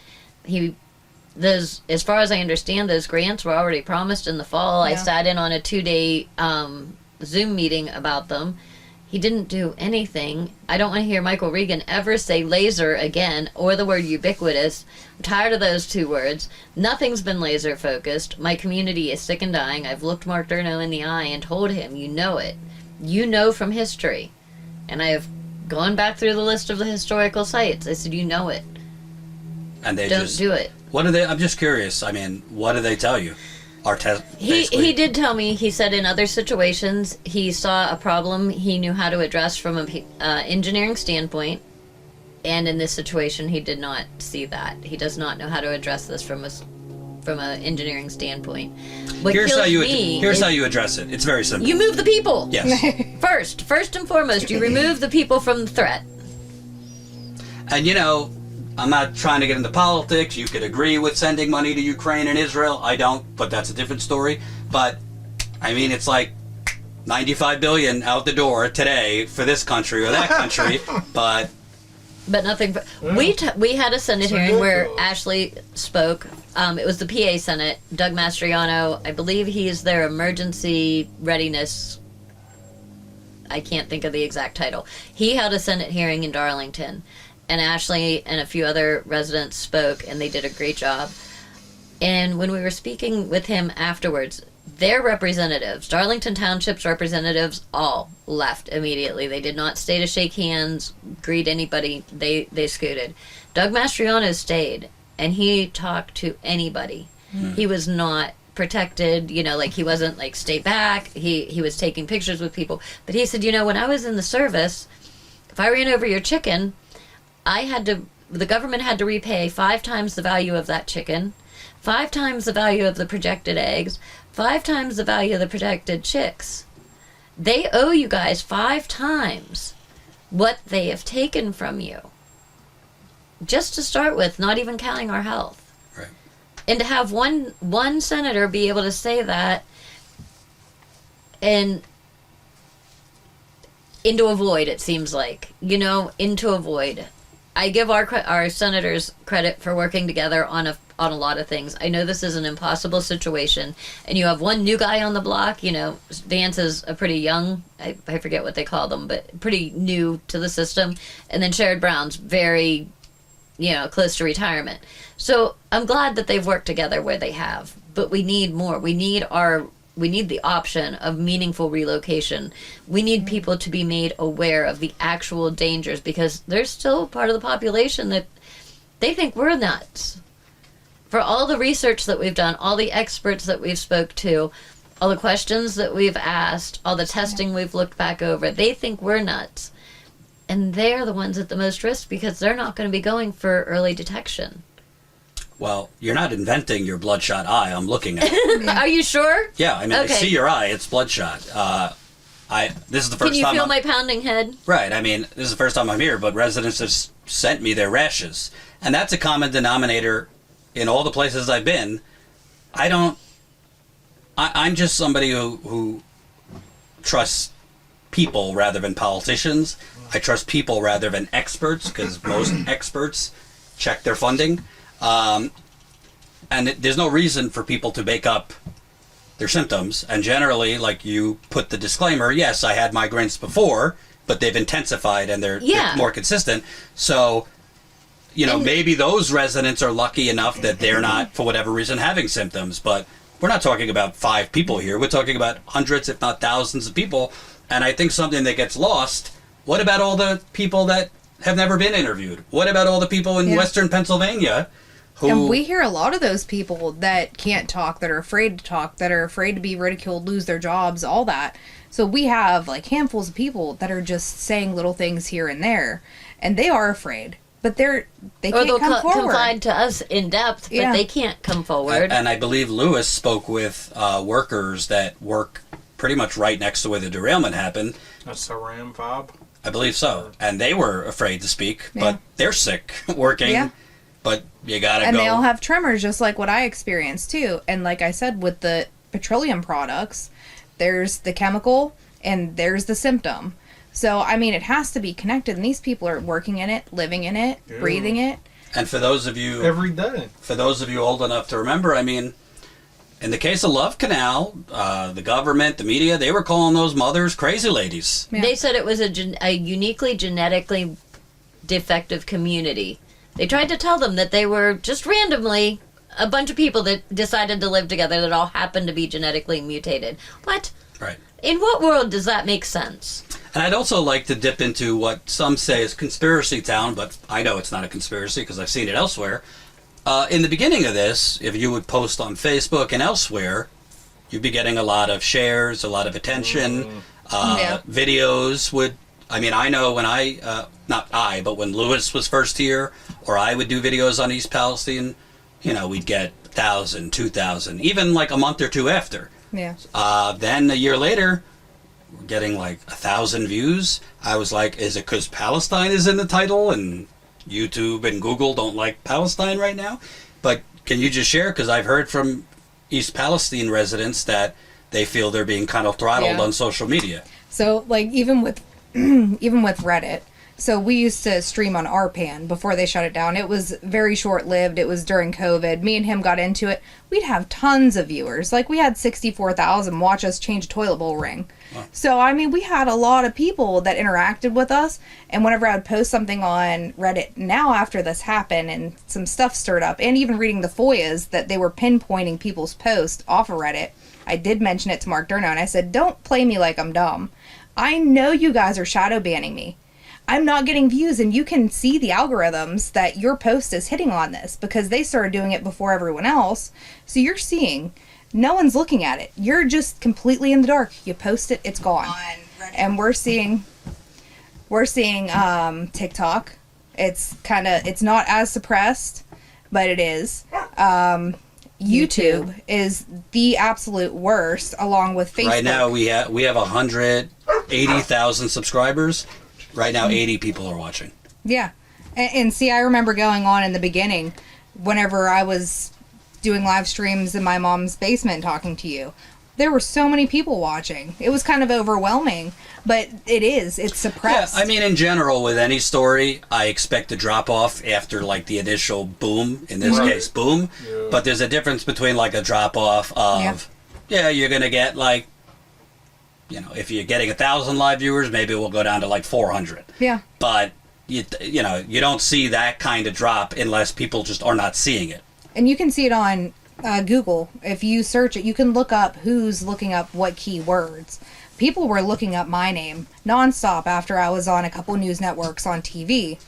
as far as I understand, those grants were already promised in the fall. Yeah. I sat in on a 2-day Zoom meeting about them. He didn't do anything. I don't want to hear Michael Regan ever say laser again or the word ubiquitous. I'm tired of those 2 words. Nothing's been laser focused. My community is sick and dying. I've looked Mark Durno in the eye and told him, you know it. You know from history. And I have gone back through the list of the historical sites. I said, you know it. And they don't do it. What do they? I'm just curious. I mean, what do they tell you? He did tell me. He said in other situations he saw a problem he knew how to address from an engineering standpoint, and in this situation he did not see that. He does not know how to address this from an engineering standpoint. Here's how you address it. It's very simple. You move the people. Yes. First and foremost, you remove the people from the threat. And I'm not trying to get into politics. You could agree with sending money to Ukraine and Israel. I don't, but that's a different story. But, I mean, it's like $95 billion out the door today for this country or that country, but nothing. We had a Senate hearing where Ashley spoke. It was the PA Senate. Doug Mastriano, I believe he's their emergency readiness. I can't think of the exact title. He held a Senate hearing in Darlington. And Ashley and a few other residents spoke, and they did a great job. And when we were speaking with him afterwards, their representatives, Darlington Township's representatives, all left immediately. They did not stay to shake hands, greet anybody. They scooted. Doug Mastriano stayed, and he talked to anybody. He was not protected, he wasn't like, stay back. He was taking pictures with people. But he said, when I was in the service, if I ran over your chicken, the government had to repay 5 times the value of that chicken, 5 times the value of the projected eggs, 5 times the value of the projected chicks. They owe you guys 5 times what they have taken from you. Just to start with, not even counting our health. Right. And to have one senator be able to say that and into a void, it seems like, into a void. I give our senators credit for working together on a lot of things. I know this is an impossible situation, and you have one new guy on the block. Vance is a pretty young, I forget what they call them, but pretty new to the system, and then Sherrod Brown's very, close to retirement. So I'm glad that they've worked together where they have, but we need more. We need the option of meaningful relocation. We need people to be made aware of the actual dangers, because there's still part of the population that they think we're nuts. For all the research that we've done, all the experts that we've spoke to, all the questions that we've asked, all the testing we've looked back over, they think we're nuts. And they're the ones at the most risk because they're not going to be going for early detection. Well, you're not inventing your bloodshot eye. I'm looking at it. Are you sure? Yeah, I mean, okay. I see your eye. It's bloodshot. This is the first time. Can you feel my pounding head? Right. I mean, this is the first time I'm here, but residents have sent me their rashes. And that's a common denominator in all the places I've been. I'm just somebody who trusts people rather than politicians. I trust people rather than experts, because most experts check their funding. And there's no reason for people to make up their symptoms. And generally, like you put the disclaimer, yes, I had migraines before, but they've intensified and they're more consistent. So, maybe those residents are lucky enough that they're not, for whatever reason, having symptoms. But we're not talking about 5 people here. We're talking about hundreds, if not thousands of people. And I think something that gets lost, what about all the people that have never been interviewed? What about all the people in Western Pennsylvania? And we hear a lot of those people that can't talk, that are afraid to talk, that are afraid to be ridiculed, lose their jobs, all that. So we have handfuls of people that are just saying little things here and there, and they are afraid. but they Or can't they'll come forward. confide to us in depth, but Yeah. they can't come forward. And I believe Lewis spoke with workers that work pretty much right next to where the derailment happened. That's the Ram vibe. I believe so. And they were afraid to speak, Yeah. but they're sick working. Yeah. But you gotta And go. they all have tremors, just like what I experienced too. And like I said, with the petroleum products, there's the chemical and there's the symptom. So, I mean, it has to be connected, and these people are working in it, living in it, Yeah. breathing it. And for those of you Every day. for those of you old enough to remember, I mean, in the case of Love Canal, the government, the media, they were calling those mothers crazy ladies. Yeah. They said it was a uniquely genetically defective community. They tried to tell them that they were just randomly a bunch of people that decided to live together that all happened to be genetically mutated. What? Right. In what world does that make sense? And I'd also like to dip into what some say is conspiracy town, but I know it's not a conspiracy because I've seen it elsewhere. In the beginning of this, if you would post on Facebook and elsewhere, you'd be getting a lot of shares, a lot of attention. Yeah. Videos would, I mean, I know when but when Lewis was first here, or I would do videos on East Palestine, you know, we'd get 1,000, 2,000, even like a month or two after. Yeah. Then a year later, we're getting like 1,000 views. I was like, is it because Palestine is in the title and YouTube and Google don't like Palestine right now? But can you just share? Because I've heard from East Palestine residents that they feel they're being kind of throttled Yeah. on social media. So, like, even with Reddit, so we used to stream on RPAN before they shut it down. It was very short-lived. It was during COVID. Me and him got into it. We'd have tons of viewers. Like, we had 64,000 watch us change a toilet bowl ring. Wow. So, I mean, we had a lot of people that interacted with us. And whenever I would post something on Reddit now after this happened and some stuff stirred up, and even reading the FOIAs that they were pinpointing people's posts off of Reddit, I did mention it to Mark Durno, and I said, don't play me like I'm dumb. I know you guys are shadow banning me. I'm not getting views, and you can see the algorithms that your post is hitting on this because they started doing it before everyone else. So you're seeing, no one's looking at it. You're just completely in the dark. You post it, it's gone. And we're seeing TikTok. It's not as suppressed, but it is. YouTube is the absolute worst, along with Facebook. Right now, we have 180,000 subscribers. Right now, 80 people are watching. Yeah. And see, I remember going on in the beginning, whenever I was doing live streams in my mom's basement talking to you. There were so many people watching. It was kind of overwhelming, but it's suppressed. Yeah, I mean, in general, with any story, I expect a drop off after like the initial boom. In this case, boom. Yeah. But there's a difference between like a drop off of, you're gonna get like, you know, if you're getting 1,000 live viewers, maybe we'll go down to like 400. Yeah. But you don't see that kind of drop unless people just are not seeing it. And you can see it on Google. If you search it, you can look up who's looking up what keywords. People were looking up my name nonstop after I was on a couple news networks on TV,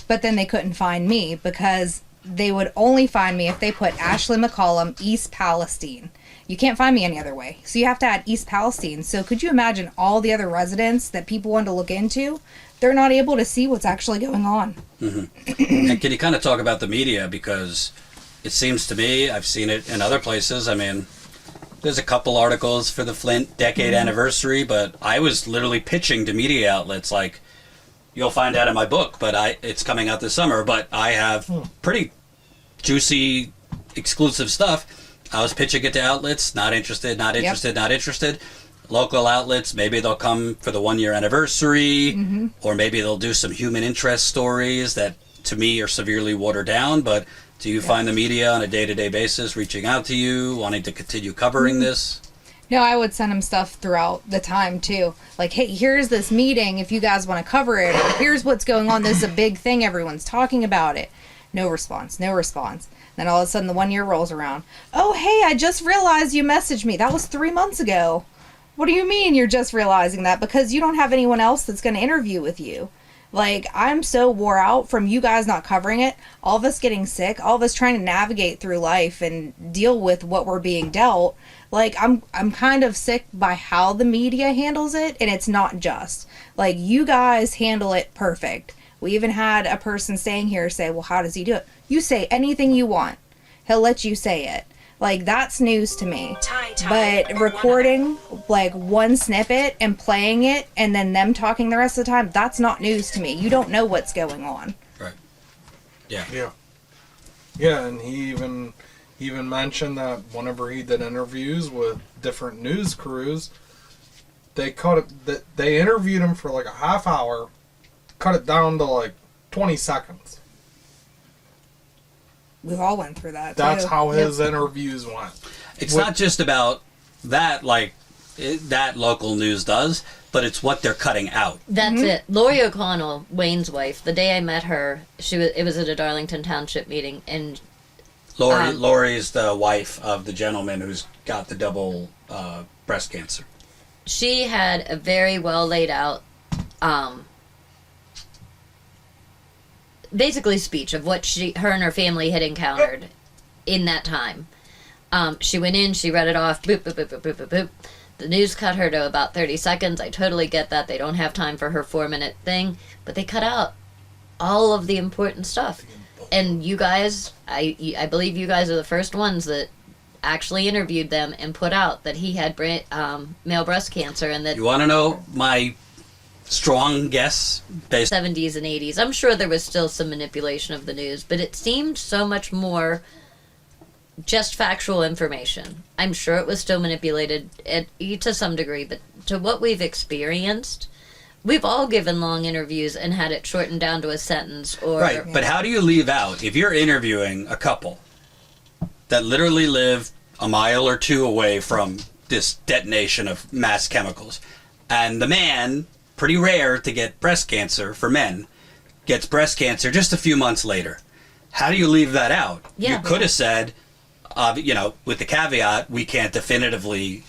but then they couldn't find me because they would only find me if they put Ashley McCollum, East Palestine. You can't find me any other way. So you have to add East Palestine. So could you imagine all the other residents that people want to look into? They're not able to see what's actually going on. Mm-hmm. And can you kind of talk about the media? Because it seems to me, I've seen it in other places. I mean, there's a couple articles for the Flint decade anniversary, but I was literally pitching to media outlets like, you'll find out in my book, but it's coming out this summer, but I have pretty juicy, exclusive stuff. I was pitching it to outlets, not interested. Local outlets, maybe they'll come for the 1 year anniversary, or maybe they'll do some human interest stories that to me are severely watered down, but do you find the media on a day-to-day basis reaching out to you, wanting to continue covering this? No, I would send them stuff throughout the time too. Like, hey, here's this meeting if you guys want to cover it, or here's what's going on. This is a big thing. Everyone's talking about it. No response. Then all of a sudden the 1 year rolls around. Oh, hey, I just realized you messaged me. That was 3 months ago. What do you mean you're just realizing that? Because you don't have anyone else that's going to interview with you. Like, I'm so wore out from you guys not covering it, all of us getting sick, all of us trying to navigate through life and deal with what we're being dealt. Like, I'm kind of sick by how the media handles it, and it's not just. Like, you guys handle it perfect. We even had a person staying here say, well, how does he do it? You say anything you want. He'll let you say it. Like, that's news to me. But recording, like, one snippet and playing it and then them talking the rest of the time, that's not news to me. You don't know what's going on. Right. Yeah. Yeah. Yeah, and he even mentioned that whenever he did interviews with different news crews, they they interviewed him for like a half hour, cut it down to like 20 seconds. We've all went through that. That's too. how his interviews went. It's not just about that, like that local news does, but it's what they're cutting out. That's it. Lori O'Connell, Wayne's wife, the day I met her, it was at a Darlington Township meeting, and Lori's the wife of the gentleman who's got the double breast cancer. She had a very well laid out basically speech of what her and her family had encountered in that time. She went in, she read it off, boop, boop, boop, boop, boop, boop, boop. The news cut her to about 30 seconds. I totally get that. They don't have time for her 4-minute thing, but they cut out all of the important stuff. And you guys, I believe you guys are the first ones that actually interviewed them and put out that he had male breast cancer, and that... You want to know my strong guess based 70s and 80s. I'm sure there was still some manipulation of the news, but it seemed so much more just factual information. I'm sure it was still manipulated to some degree, but to what we've experienced, we've all given long interviews and had it shortened down to a sentence. Or right, but how do you leave out, if you're interviewing a couple that literally live a mile or two away from this detonation of mass chemicals, and the man, pretty rare to get breast cancer for men, gets breast cancer just a few months later. How do you leave that out? Yeah. You could have said, with the caveat, we can't definitively,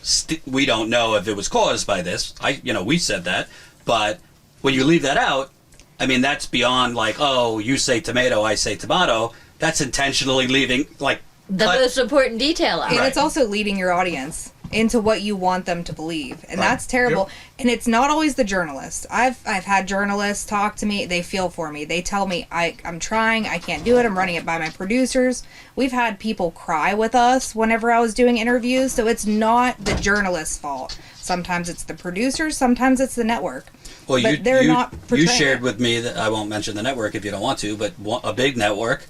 we don't know if it was caused by this. We said that. But when you leave that out, I mean, that's beyond like, oh, you say tomato, I say tomato. That's intentionally leaving, like... the most important detail out. And it's also leading your audience into what you want them to believe, and that's terrible. Yep. And it's not always the journalists. I've had journalists talk to me. They feel for me. They tell me I'm trying, I can't do it, I'm running it by my producers. We've had people cry with us whenever I was doing interviews, so it's not the journalist's fault. Sometimes it's the producers, sometimes it's the network. Well, but they're not you shared with me that, I won't mention the network if you don't want to, but a big network,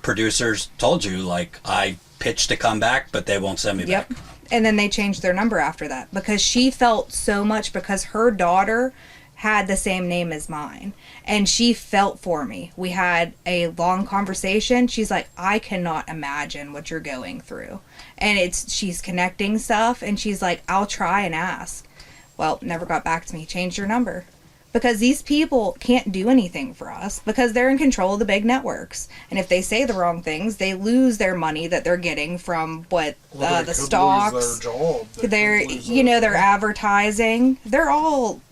producers told you, like, I pitched to come back, but they won't send me back. And then they changed their number after that because she felt so much, because her daughter had the same name as mine, and she felt for me. We had a long conversation. She's like, I cannot imagine what you're going through. And she's connecting stuff, and she's like, I'll try and ask. Well, never got back to me. Changed her number. Because these people can't do anything for us because they're in control of the big networks. And if they say the wrong things, they lose their money that they're getting from the stocks. Their advertising. They're all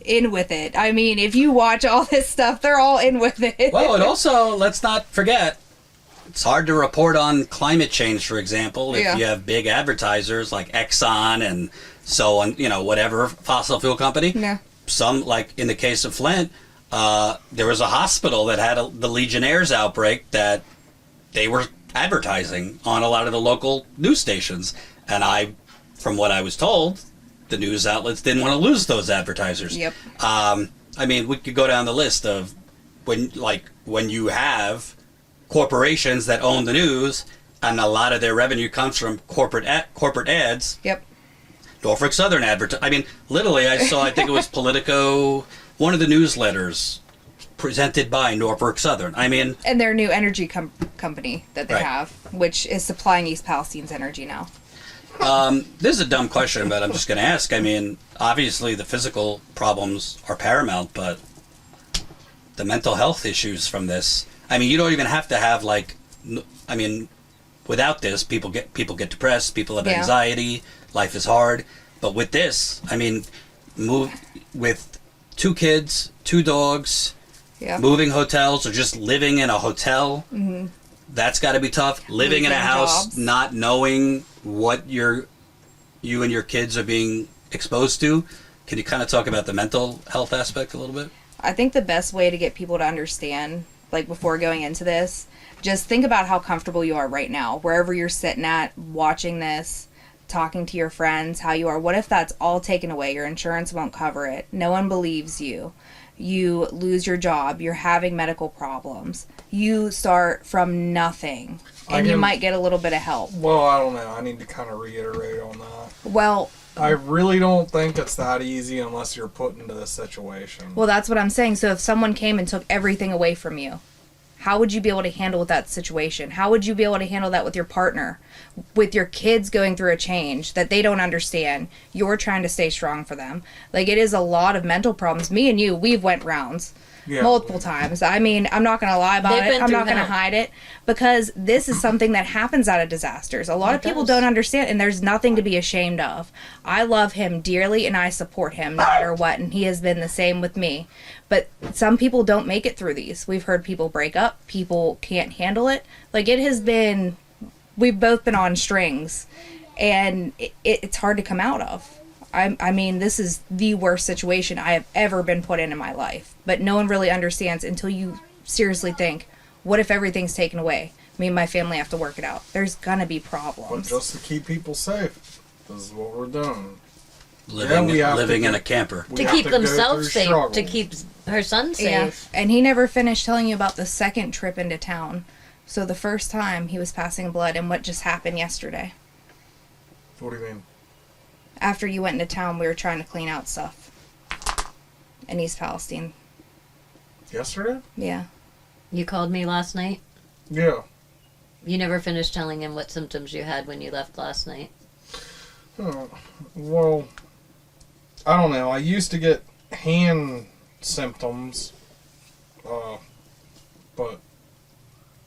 in with it. I mean, if you watch all this stuff, they're all in with it. Well, and also, let's not forget, it's hard to report on climate change, for example, if you have big advertisers like Exxon and so on, whatever fossil fuel company. Yeah. Some, like in the case of Flint, there was a hospital that had the Legionnaires outbreak that they were advertising on a lot of the local news stations. And from what I was told, the news outlets didn't want to lose those advertisers. Yep. I mean, we could go down the list of when you have corporations that own the news and a lot of their revenue comes from corporate ads. Yep. Norfolk Southern I mean, literally, I think it was Politico, one of the newsletters presented by Norfolk Southern. I mean... And their new energy company that they have, which is supplying East Palestine's energy now. This is a dumb question, but I'm just going to ask. I mean, obviously the physical problems are paramount, but the mental health issues from this... I mean, you don't even have to have, without this, people get depressed, people have anxiety... Life is hard, but with this, I mean, with 2 kids, 2 dogs, moving hotels, or just living in a hotel, that's got to be tough. Living in a house, not knowing what you and your kids are being exposed to. Can you kind of talk about the mental health aspect a little bit? I think the best way to get people to understand, like before going into this, just think about how comfortable you are right now, wherever you're sitting at, watching this, talking to your friends, how you are. What if that's all taken away? Your insurance won't cover it. No one believes you. You lose your job. You're having medical problems. You start from nothing, and you might get a little bit of help. Well, I don't know. I need to kind of reiterate on that. Well, I really don't think it's that easy unless you're put into this situation. well, that's what I'm saying. So if someone came and took everything away from you, how would you be able to handle that situation? How would you be able to handle that with your partner? With your kids going through a change that they don't understand, you're trying to stay strong for them. Like, it is a lot of mental problems. Me and you, we've went rounds multiple times. I mean, I'm not going to lie about it. I'm not going to hide it, because this is something that happens out of disasters. A lot of people don't understand, and there's nothing to be ashamed of. I love him dearly, and I support him no matter what, and he has been the same with me. But some people don't make it through these. We've heard people break up. People can't handle it. Like, it has been, we've both been on strings, and it's hard to come out of. I mean, this is the worst situation I have ever been put in my life. But no one really understands until you seriously think, what if everything's taken away? Me and my family have to work it out. There's going to be problems. But just to keep people safe, this is what we're doing. Living in a camper. To keep themselves safe, to keep her son safe. Yeah. And he never finished telling you about the second trip into town. So the first time he was passing blood, and what just happened yesterday. What do you mean? After you went into town, we were trying to clean out stuff in East Palestine. Yesterday? Yeah. You called me last night? Yeah. You never finished telling him what symptoms you had when you left last night. Oh, well, I don't know. I used to get hand symptoms, but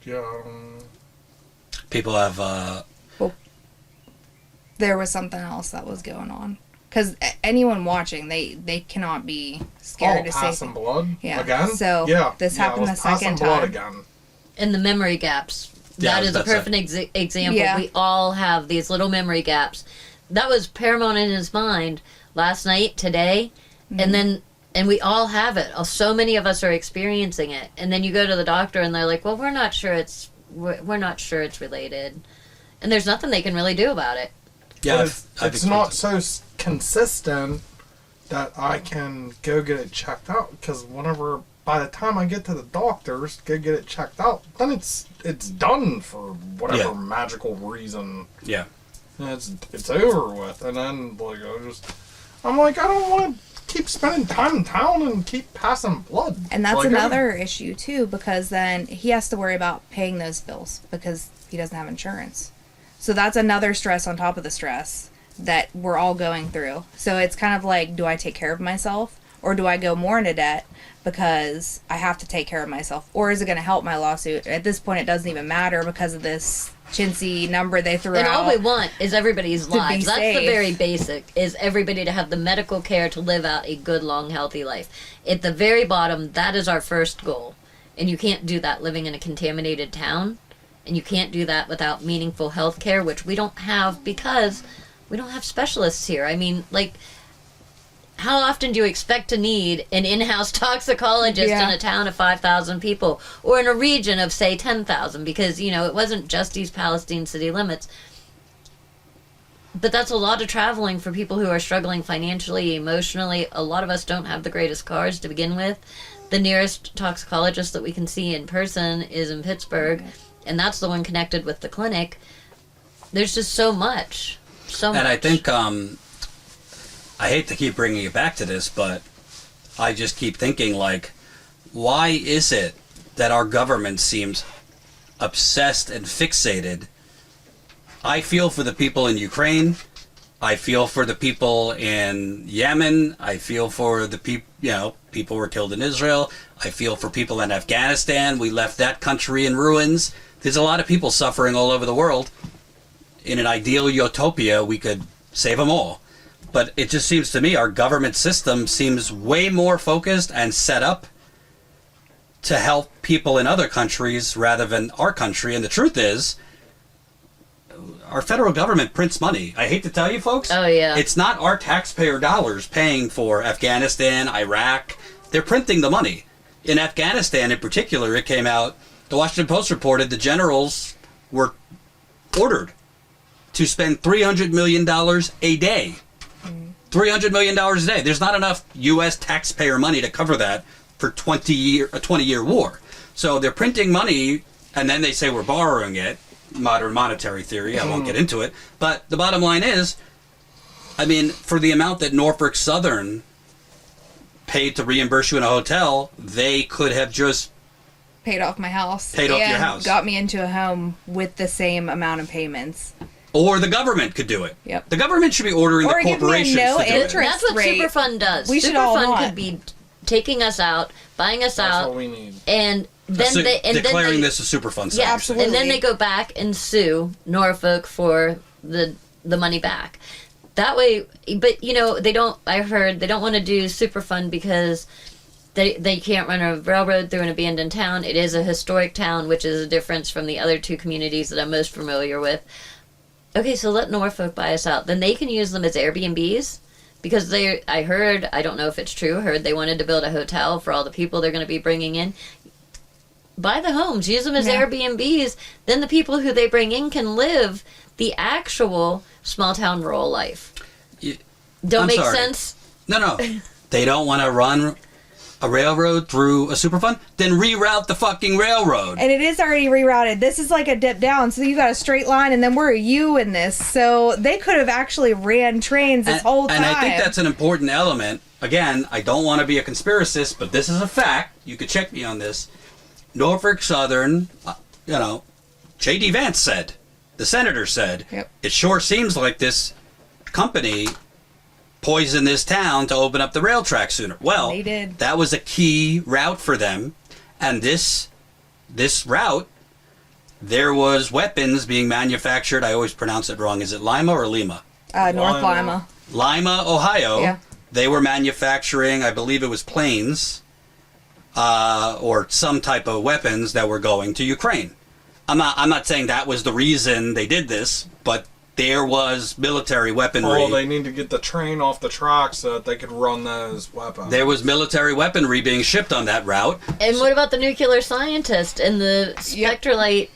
yeah, I don't know. People have There was something else that was going on. Because anyone watching, they cannot be scared to say... passing blood? Yeah. Again? So, this happened the second blood time. again. And the memory gaps. Yeah, That is a perfect example. Yeah. We all have these little memory gaps. That was paramount in his mind last night, today, and we all have it. So many of us are experiencing it. And then you go to the doctor and they're like, well, we're not sure it's related. And there's nothing they can really do about it. Yeah, it's not so consistent that I can go get it checked out, because by the time I get to the doctors, go get it checked out, then it's done for whatever magical reason. Yeah. And it's over with. And then I'm like, I don't want to keep spending time in town and keep passing blood. And that's another issue too, because then he has to worry about paying those bills because he doesn't have insurance. So that's another stress on top of the stress that we're all going through. So it's kind of like, do I take care of myself, or do I go more into debt because I have to take care of myself? Or is it going to help my lawsuit? At this point, it doesn't even matter because of this chintzy number they threw out. And all we want is everybody's lives. That's safe. the very basic, is everybody to have the medical care to live out a good, long, healthy life. At the very bottom, that is our first goal. And you can't do that living in a contaminated town. And you can't do that without meaningful health care, which we don't have because we don't have specialists here. I mean, like, how often do you expect to need an in-house toxicologist in a town of 5,000 people, or in a region of, say, 10,000? Because, it wasn't just East Palestine city limits. But that's a lot of traveling for people who are struggling financially, emotionally. A lot of us don't have the greatest cars to begin with. The nearest toxicologist that we can see in person is in Pittsburgh, and that's the one connected with the clinic. There's just so much. And I think, I hate to keep bringing it back to this, but I just keep thinking, like, why is it that our government seems obsessed and fixated? I feel for the people in Ukraine. I feel for the people in Yemen. I feel for the people were killed in Israel. I feel for people in Afghanistan. We left that country in ruins. There's a lot of people suffering all over the world. In an ideal utopia, we could save them all. But it just seems to me our government system seems way more focused and set up to help people in other countries rather than our country. And the truth is, our federal government prints money. I hate to tell you folks. Oh, yeah. It's not our taxpayer dollars paying for Afghanistan, Iraq, they're printing the money. In Afghanistan, in particular, it came out. The Washington Post reported the generals were ordered to spend $300 million a day. $300 million a day. There's not enough U.S. taxpayer money to cover that for a 20-year war. So they're printing money, and then they say we're borrowing it. Modern monetary theory. I won't get into it. But the bottom line is, I mean, for the amount that Norfolk Southern paid to reimburse you in a hotel, they could have just paid off my house. Paid off your house. Got me into a home with the same amount of payments. Or the government could do it. Yep. The government should be ordering Or the give me a corporations no to do interest it. That's what rate. Superfund does. We should all Superfund want. could be taking us out, buying us That's out, what we need. and then declaring they, this a Superfund. yeah, Absolutely. and then they go back and sue Norfolk for the money back. That way, but you know they don't. I heard they don't want to do Superfund because they can't run a railroad through an abandoned town. It is a historic town, which is a difference from the other two communities that I'm most familiar with. Okay, so let Norfolk buy us out. Then they can use them as Airbnbs. Because I heard, I don't know if it's true, heard they wanted to build a hotel for all the people they're going to be bringing in. Buy the homes, use them as Airbnbs. Then the people who they bring in can live the actual small town rural life. Don't make sense? No. They don't want to run a railroad through a Superfund? Then reroute the fucking railroad. And it is already rerouted. This is like a dip down, so you got a straight line, and then we're a U in this. So they could have actually ran trains this whole time. And I think that's an important element. Again, I don't want to be a conspiracist, but this is a fact. You could check me on this. Norfolk Southern, J.D. Vance said, the senator said, It sure seems like this company poison this town to open up the rail track sooner. Well, they did. That was a key route for them, and this route, there was weapons being manufactured. I always pronounce it wrong. Is it Lima or Lima? North Lima. Lima, Ohio. Yeah. They were manufacturing, I believe it was planes, or some type of weapons that were going to Ukraine. I'm not saying that was the reason they did this, but there was military weaponry. Oh, they need to get the train off the track so that they could run those weapons. There was military weaponry being shipped on that route. And what about the nuclear scientist and the spectrolite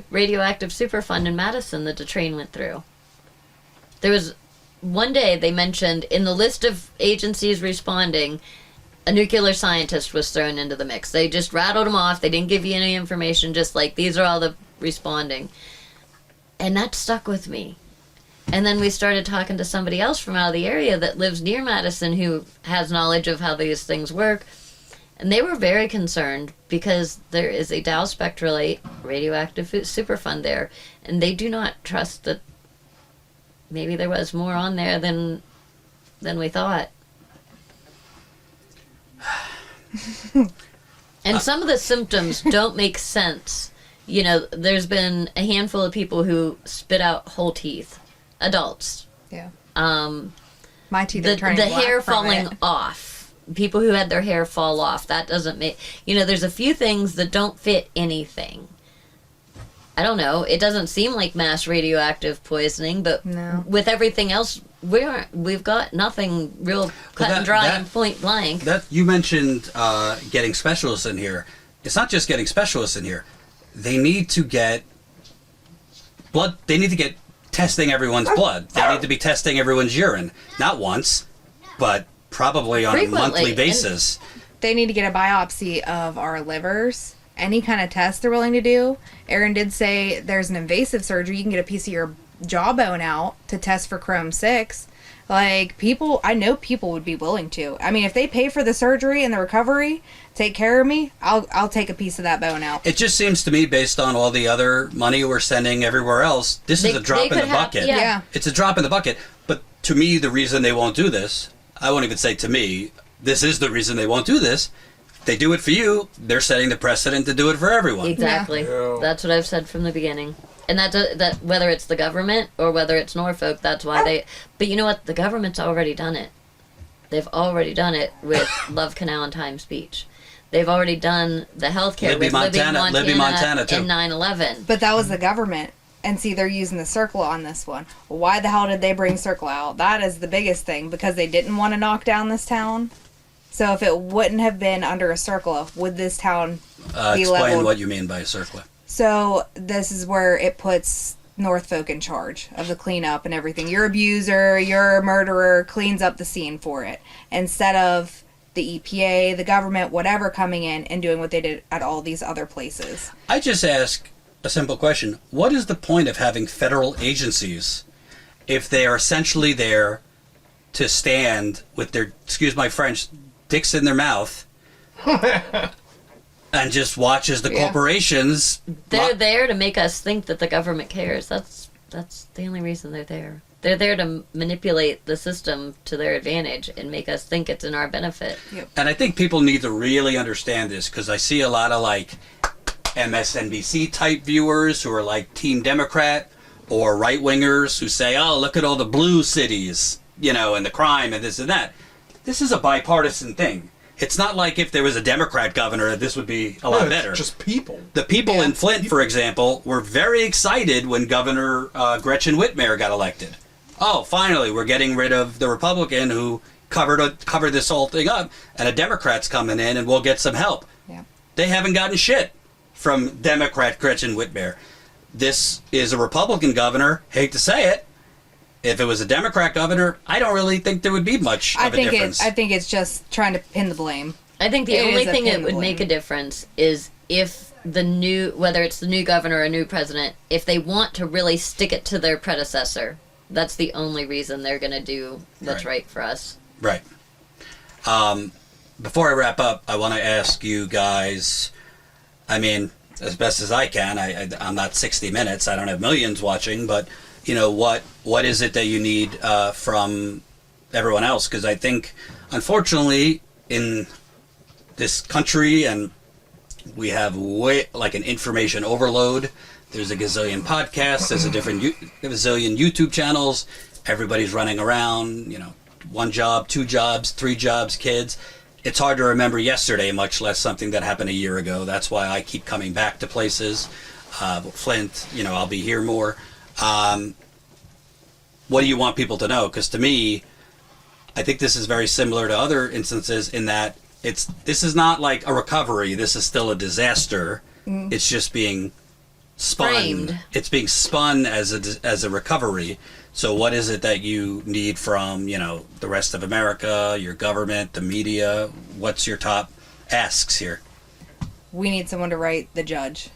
radioactive Superfund in Madison that the train went through? There was one day they mentioned in the list of agencies responding, a nuclear scientist was thrown into the mix. They just rattled them off. They didn't give you any information, just like these are all the responding. And that stuck with me. And then we started talking to somebody else from out of the area that lives near Madison who has knowledge of how these things work. And they were very concerned because there is a Dow spectrolite radioactive Superfund there. And they do not trust that maybe there was more on there than we thought. And some of the symptoms don't make sense. You know, there's been a handful of people who spit out whole teeth, adults. Yeah. My teeth are turning the black hair from falling it. off. People who had their hair fall off. That doesn't make. You know, there's a few things that don't fit anything. I don't know. It doesn't seem like mass radioactive poisoning, but with everything else, we've got nothing real cut and dry and point blank. That you mentioned getting specialists in here. It's not just getting specialists in here. They need to get blood. They need to get testing everyone's blood. They need to be testing everyone's urine. Not once, but probably on Frequently. a monthly basis. They need to get a biopsy of our livers. Any kind of test they're willing to do. Aaron did say there's an invasive surgery. You can get a piece of your jawbone out to test for Chrome 6. Like, I know people would be willing to. I mean, if they pay for the surgery and the recovery, take care of me, I'll take a piece of that bone out. It just seems to me, based on all the other money we're sending everywhere else, this is a drop in the bucket. Yeah. It's a drop in the bucket. But to me, the reason they won't do this, I won't even say to me, this is the reason they won't do this. They do it for you, they're setting the precedent to do it for everyone. Exactly. Yeah. That's what I've said from the beginning. And that whether it's the government or whether it's Norfolk, that's why they... But you know what? The government's already done it. They've already done it with Love Canal and Times Beach. They've already done the healthcare Libby, with Montana too. and 9/11. But that was the government. And see, they're using the circle on this one. Why the hell did they bring circle out? That is the biggest thing. Because they didn't want to knock down this town? So if it wouldn't have been under a CERCLA, would this town be Explain leveled? what you mean by a CERCLA. So this is where it puts Norfolk in charge of the cleanup and everything. Your abuser, your murderer cleans up the scene for it. Instead of the EPA, the government, whatever, coming in and doing what they did at all these other places. I just ask a simple question. What is the point of having federal agencies if they are essentially there to stand with their, excuse my French, dicks in their mouth and just watch as the corporations... They're there to make us think that the government cares. That's the only reason they're there. They're there to manipulate the system to their advantage and make us think it's in our benefit. Yep. And I think people need to really understand this, because I see a lot of like MSNBC type viewers who are like Team Democrat, or right wingers who say, oh, look at all the blue cities, you know, and the crime and this and that. This is a bipartisan thing. It's not like if there was a Democrat governor, this would be a lot better. It's just people. The people in Flint, for example, were very excited when Governor Gretchen Whitmer got elected. Oh, finally, we're getting rid of the Republican who covered this whole thing up, and a Democrat's coming in and we'll get some help. Yeah. They haven't gotten shit from Democrat Gretchen Whitmer. This is a Republican governor. Hate to say it. If it was a Democrat governor, I don't really think there would be much of a difference. I think it's just trying to pin the blame. I think the only thing that would make a difference is if whether it's the new governor or a new president, if they want to really stick it to their predecessor, that's the only reason they're going to do what's right for us. Right. Before I wrap up, I want to ask you guys, I mean, as best as I can, I'm not 60 Minutes, I don't have millions watching, but, you know, what is it that you need from everyone else? Because I think, unfortunately, in this country, and we have an information overload. There's a gazillion podcasts, there's a gazillion YouTube channels, everybody's running around, you know, 1 job, 2 jobs, 3 jobs, kids. It's hard to remember yesterday, much less something that happened a year ago. That's why I keep coming back to places. Flint, you know, I'll be here more. What do you want people to know? Because to me, I think this is very similar to other instances in that this is not like a recovery. This is still a disaster. It's just being spun. Framed. It's being spun as a recovery. So what is it that you need from, you know, the rest of America, your government, the media? What's your top asks here? We need someone to write the judge.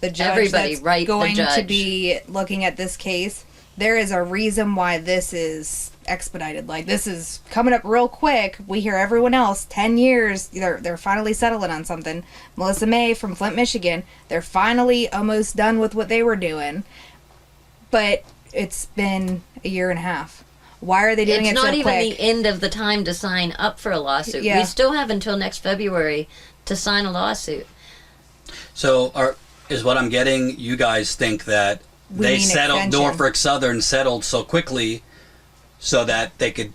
The judge Everybody that's write the going to judge. be looking at this case. There is a reason why this is expedited. Like, this is coming up real quick. We hear everyone else, 10 years, they're finally settling on something. Melissa May from Flint, Michigan, they're finally almost done with what they were doing. But it's been a year and a half. Why are they doing it so quick? It's not even the end of the time to sign up for a lawsuit. Yeah. We still have until next February to sign a lawsuit. So is what I'm getting, you guys think that they settled, Norfolk Southern settled so quickly so that they could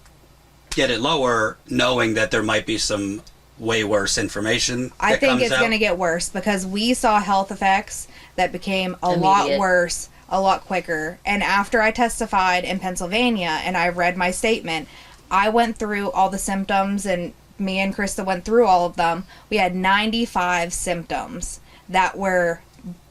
get it lower, knowing that there might be some way worse information that I think comes it's out? going to get worse because we saw health effects that became a lot worse a lot quicker. And after I testified in Pennsylvania and I read my statement, I went through all the symptoms, and me and Christa went through all of them. We had 95 symptoms that were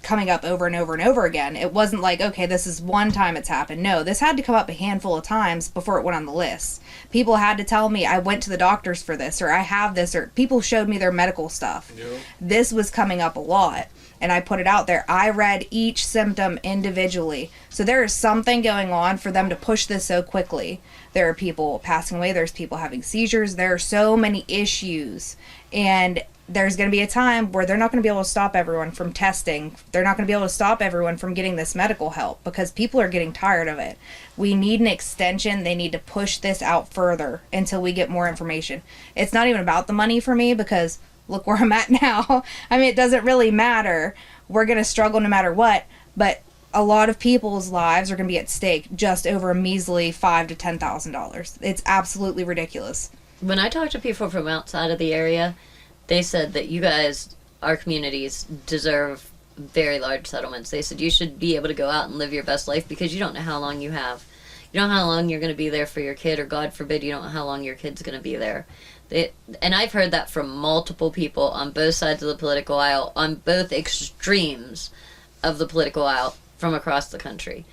coming up over and over and over again. It wasn't like, okay, this is one time it's happened. No, this had to come up a handful of times before it went on the list. People had to tell me I went to the doctors for this, or I have this, or people showed me their medical stuff. Yep. This was coming up a lot, and I put it out there. I read each symptom individually. So there is something going on for them to push this so quickly. There are people passing away. There's people having seizures. There are so many issues. And there's going to be a time where they're not going to be able to stop everyone from testing. They're not going to be able to stop everyone from getting this medical help because people are getting tired of it. We need an extension. They need to push this out further until we get more information. It's not even about the money for me because look where I'm at now. I mean, it doesn't really matter. We're going to struggle no matter what, but a lot of people's lives are going to be at stake just over a measly $5,000 to $10,000. It's absolutely ridiculous. When I talk to people from outside of the area, they said that you guys, our communities, deserve very large settlements. They said you should be able to go out and live your best life because you don't know how long you have. You don't know how long you're going to be there for your kid, or God forbid, you don't know how long your kid's going to be there. And I've heard that from multiple people on both sides of the political aisle, on both extremes of the political aisle from across the country.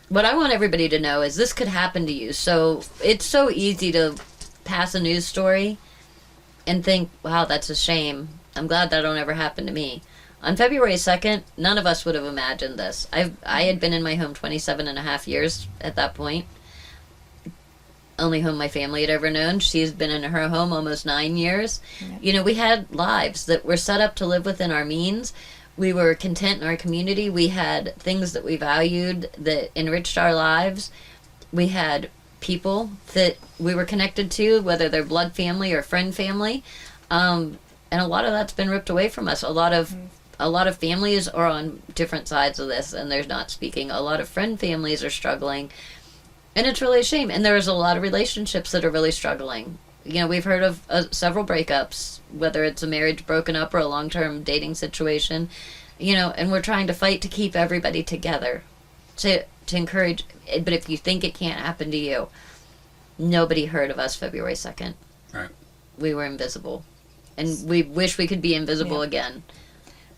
What I want everybody to know is this could happen to you. So it's so easy to pass a news story and think, wow, that's a shame. I'm glad that don't ever happen to me. On February 2nd, none of us would have imagined this. I had been in my home 27 and a half years at that point. Only home my family had ever known. She's been in her home almost 9 years. Yeah. We had lives that were set up to live within our means. We were content in our community. We had things that we valued that enriched our lives. We had people that we were connected to, whether they're blood family or friend family. And a lot of that's been ripped away from us. A lot of families are on different sides of this, and they're not speaking. A lot of friend families are struggling. And it's really a shame. And there's a lot of relationships that are really struggling. We've heard of several breakups, whether it's a marriage broken up or a long-term dating situation, and we're trying to fight to keep everybody together, to encourage. But if you think it can't happen to you, nobody heard of us February 2nd. Right. We were invisible. And we wish we could be invisible again.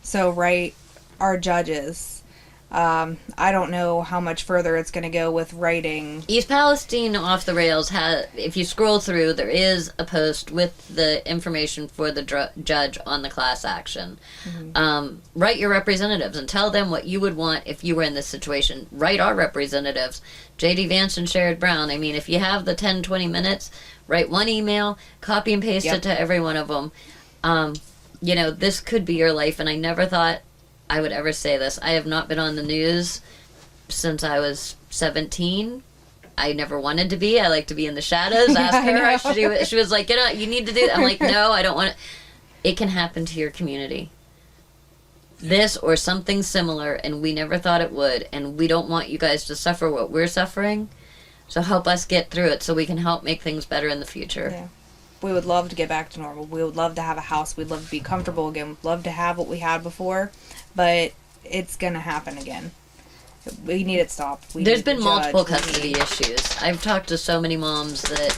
So, our judges, I don't know how much further it's going to go with writing. East Palestine Off the Rails if you scroll through, there is a post with the information for the judge on the class action. Mm-hmm. Write your representatives and tell them what you would want if you were in this situation. Write our representatives, J.D. Vance and Sherrod Brown. I mean, if you have the 10, 20 minutes, write one email, copy and paste it to every one of them. This could be your life, and I never thought I would ever say this. I have not been on the news since I was 17. I never wanted to be. I like to be in the shadows. Ask her. She was like, you need to do that. I'm like, no, I don't want it. It can happen to your community. This or something similar, and we never thought it would. And we don't want you guys to suffer what we're suffering. So help us get through it so we can help make things better in the future. Yeah. We would love to get back to normal. We would love to have a house. We'd love to be comfortable again. We'd love to have what we had before. But it's going to happen again. We need it stopped. There's been multiple custody issues. I've talked to so many moms that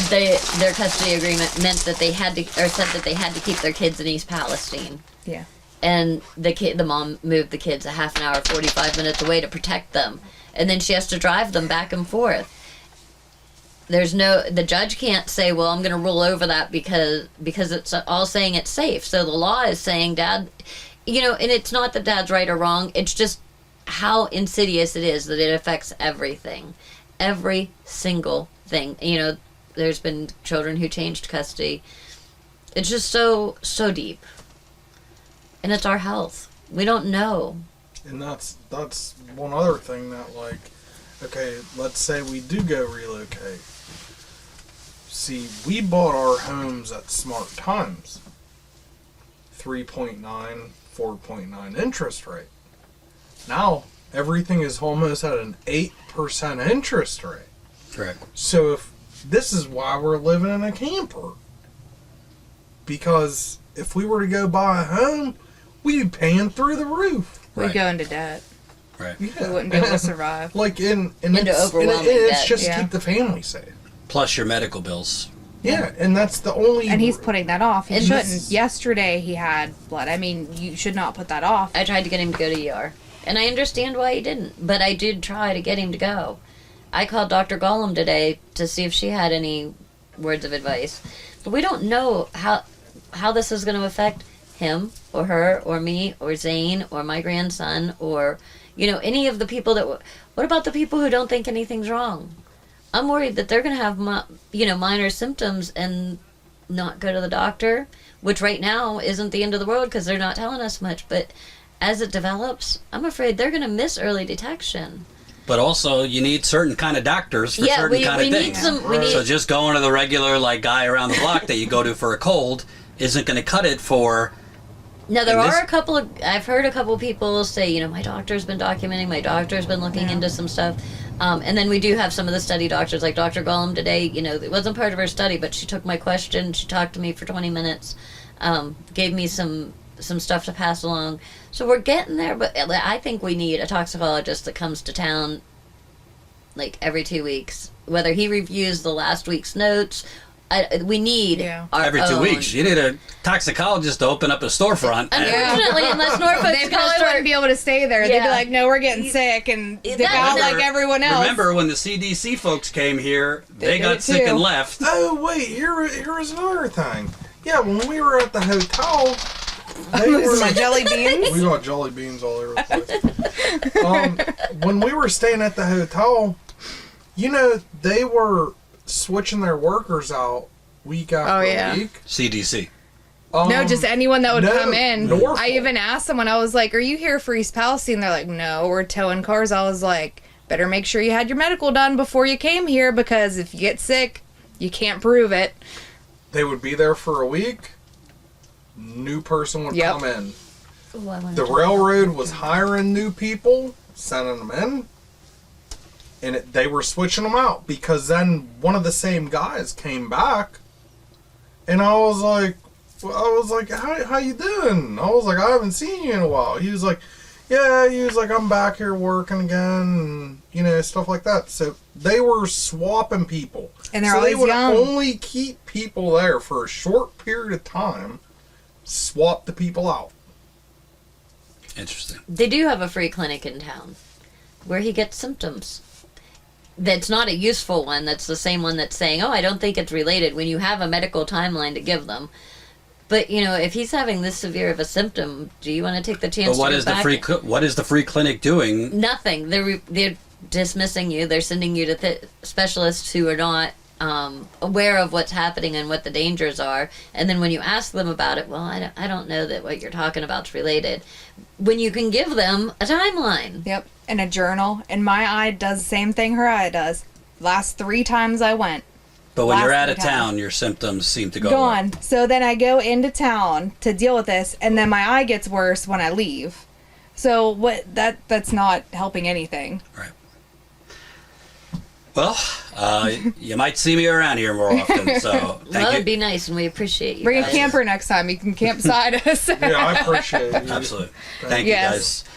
their custody agreement meant that they had to, or said that they had to keep their kids in East Palestine. Yeah. And the mom moved the kids a half an hour, 45 minutes away to protect them. And then she has to drive them back and forth. The judge can't say, well, I'm going to rule over that because it's all saying it's safe. So the law is saying, Dad, and it's not that Dad's right or wrong. It's just how insidious it is that it affects everything. Every single thing. There's been children who changed custody. It's just so deep. And it's our health. We don't know. And that's one other thing that, okay, let's say we do go relocate. See, we bought our homes at smart times. 3.9, 4.9 interest rate. Now, everything is almost at an 8% interest rate. Correct. So this is why we're living in a camper. Because if we were to go buy a home, we'd be paying through the roof. We'd go into debt. Right. Yeah. We wouldn't be able to survive. It's just to keep the family safe. Plus your medical bills. Yeah, and that's the only... And he's putting that off. He shouldn't. Yesterday he had blood. I mean, you should not put that off. I tried to get him to go to ER. And I understand why he didn't. But I did try to get him to go. I called Dr. Gollum today to see if she had any words of advice. But we don't know how this is going to affect him or her or me or Zane or my grandson or, any of the people that... What about the people who don't think anything's wrong? I'm worried that they're going to have, minor symptoms and not go to the doctor, which right now isn't the end of the world because they're not telling us much. But as it develops, I'm afraid they're going to miss early detection. But also, you need certain kind of doctors for certain kind of things. So just going to the regular guy around the block that you go to for a cold isn't going to cut it for... Now, I've heard a couple people say, my doctor's been documenting, my doctor's been looking into some stuff. And then we do have some of the study doctors, like Dr. Gollum today, it wasn't part of her study, but she took my question, she talked to me for 20 minutes, gave me some stuff to pass along. So we're getting there, but I think we need a toxicologist that comes to town like every 2 weeks. Whether he reviews the last week's notes, we need our every 2 own. weeks. You need a toxicologist to open up a storefront. Unfortunately, unless Norfolk's They probably wouldn't be able to stay there. They'd be like, no, we're getting sick, and dip out like everyone else. Remember when the CDC folks came here, they did got it sick too. and left. Oh wait, here is another thing. Yeah, when we were at the hotel, they were My jelly beans. we got jelly beans all over the place. When we were staying at the hotel, they were switching their workers out week after week. CDC. No, just anyone that would come in. Norfolk. I even asked someone, I was like, are you here for East Palestine? They're like, no, we're towing cars. I was like, better make sure you had your medical done before you came here, because if you get sick, you can't prove it. They would be there for a week. New person would come in. The railroad was hiring new people, sending them in. And they were switching them out, because then one of the same guys came back, and I was like, how you doing? I was like, I haven't seen you in a while. He was like, I'm back here working again, and stuff like that. So they were swapping people, and they're so always they would young. only keep people there for a short period of time, swap the people out. Interesting. They do have a free clinic in town where he gets symptoms. That's not a useful one. That's the same one that's saying, I don't think it's related, when you have a medical timeline to give them. But, if he's having this severe of a symptom, do you want to take the chance But to go back? what is the free clinic doing? Nothing. They're dismissing you. They're sending you to specialists who are not aware of what's happening and what the dangers are. And then when you ask them about it, well, I don't know that what you're talking about is related. When you can give them a timeline. Yep, and a journal. And my eye does the same thing her eye does. Last 3 times I went. But when you're out of Last 3 times. town, your symptoms seem to go Gone. away. So then I go into town to deal with this, and then my eye gets worse when I leave. So that's not helping anything. Right. Well, you might see me around here more often, so thank It'd you. be nice, and we appreciate you Bring a guys. camper next time. You can camp beside us. Yeah, I appreciate it. Absolutely. Thank you, Yes. guys.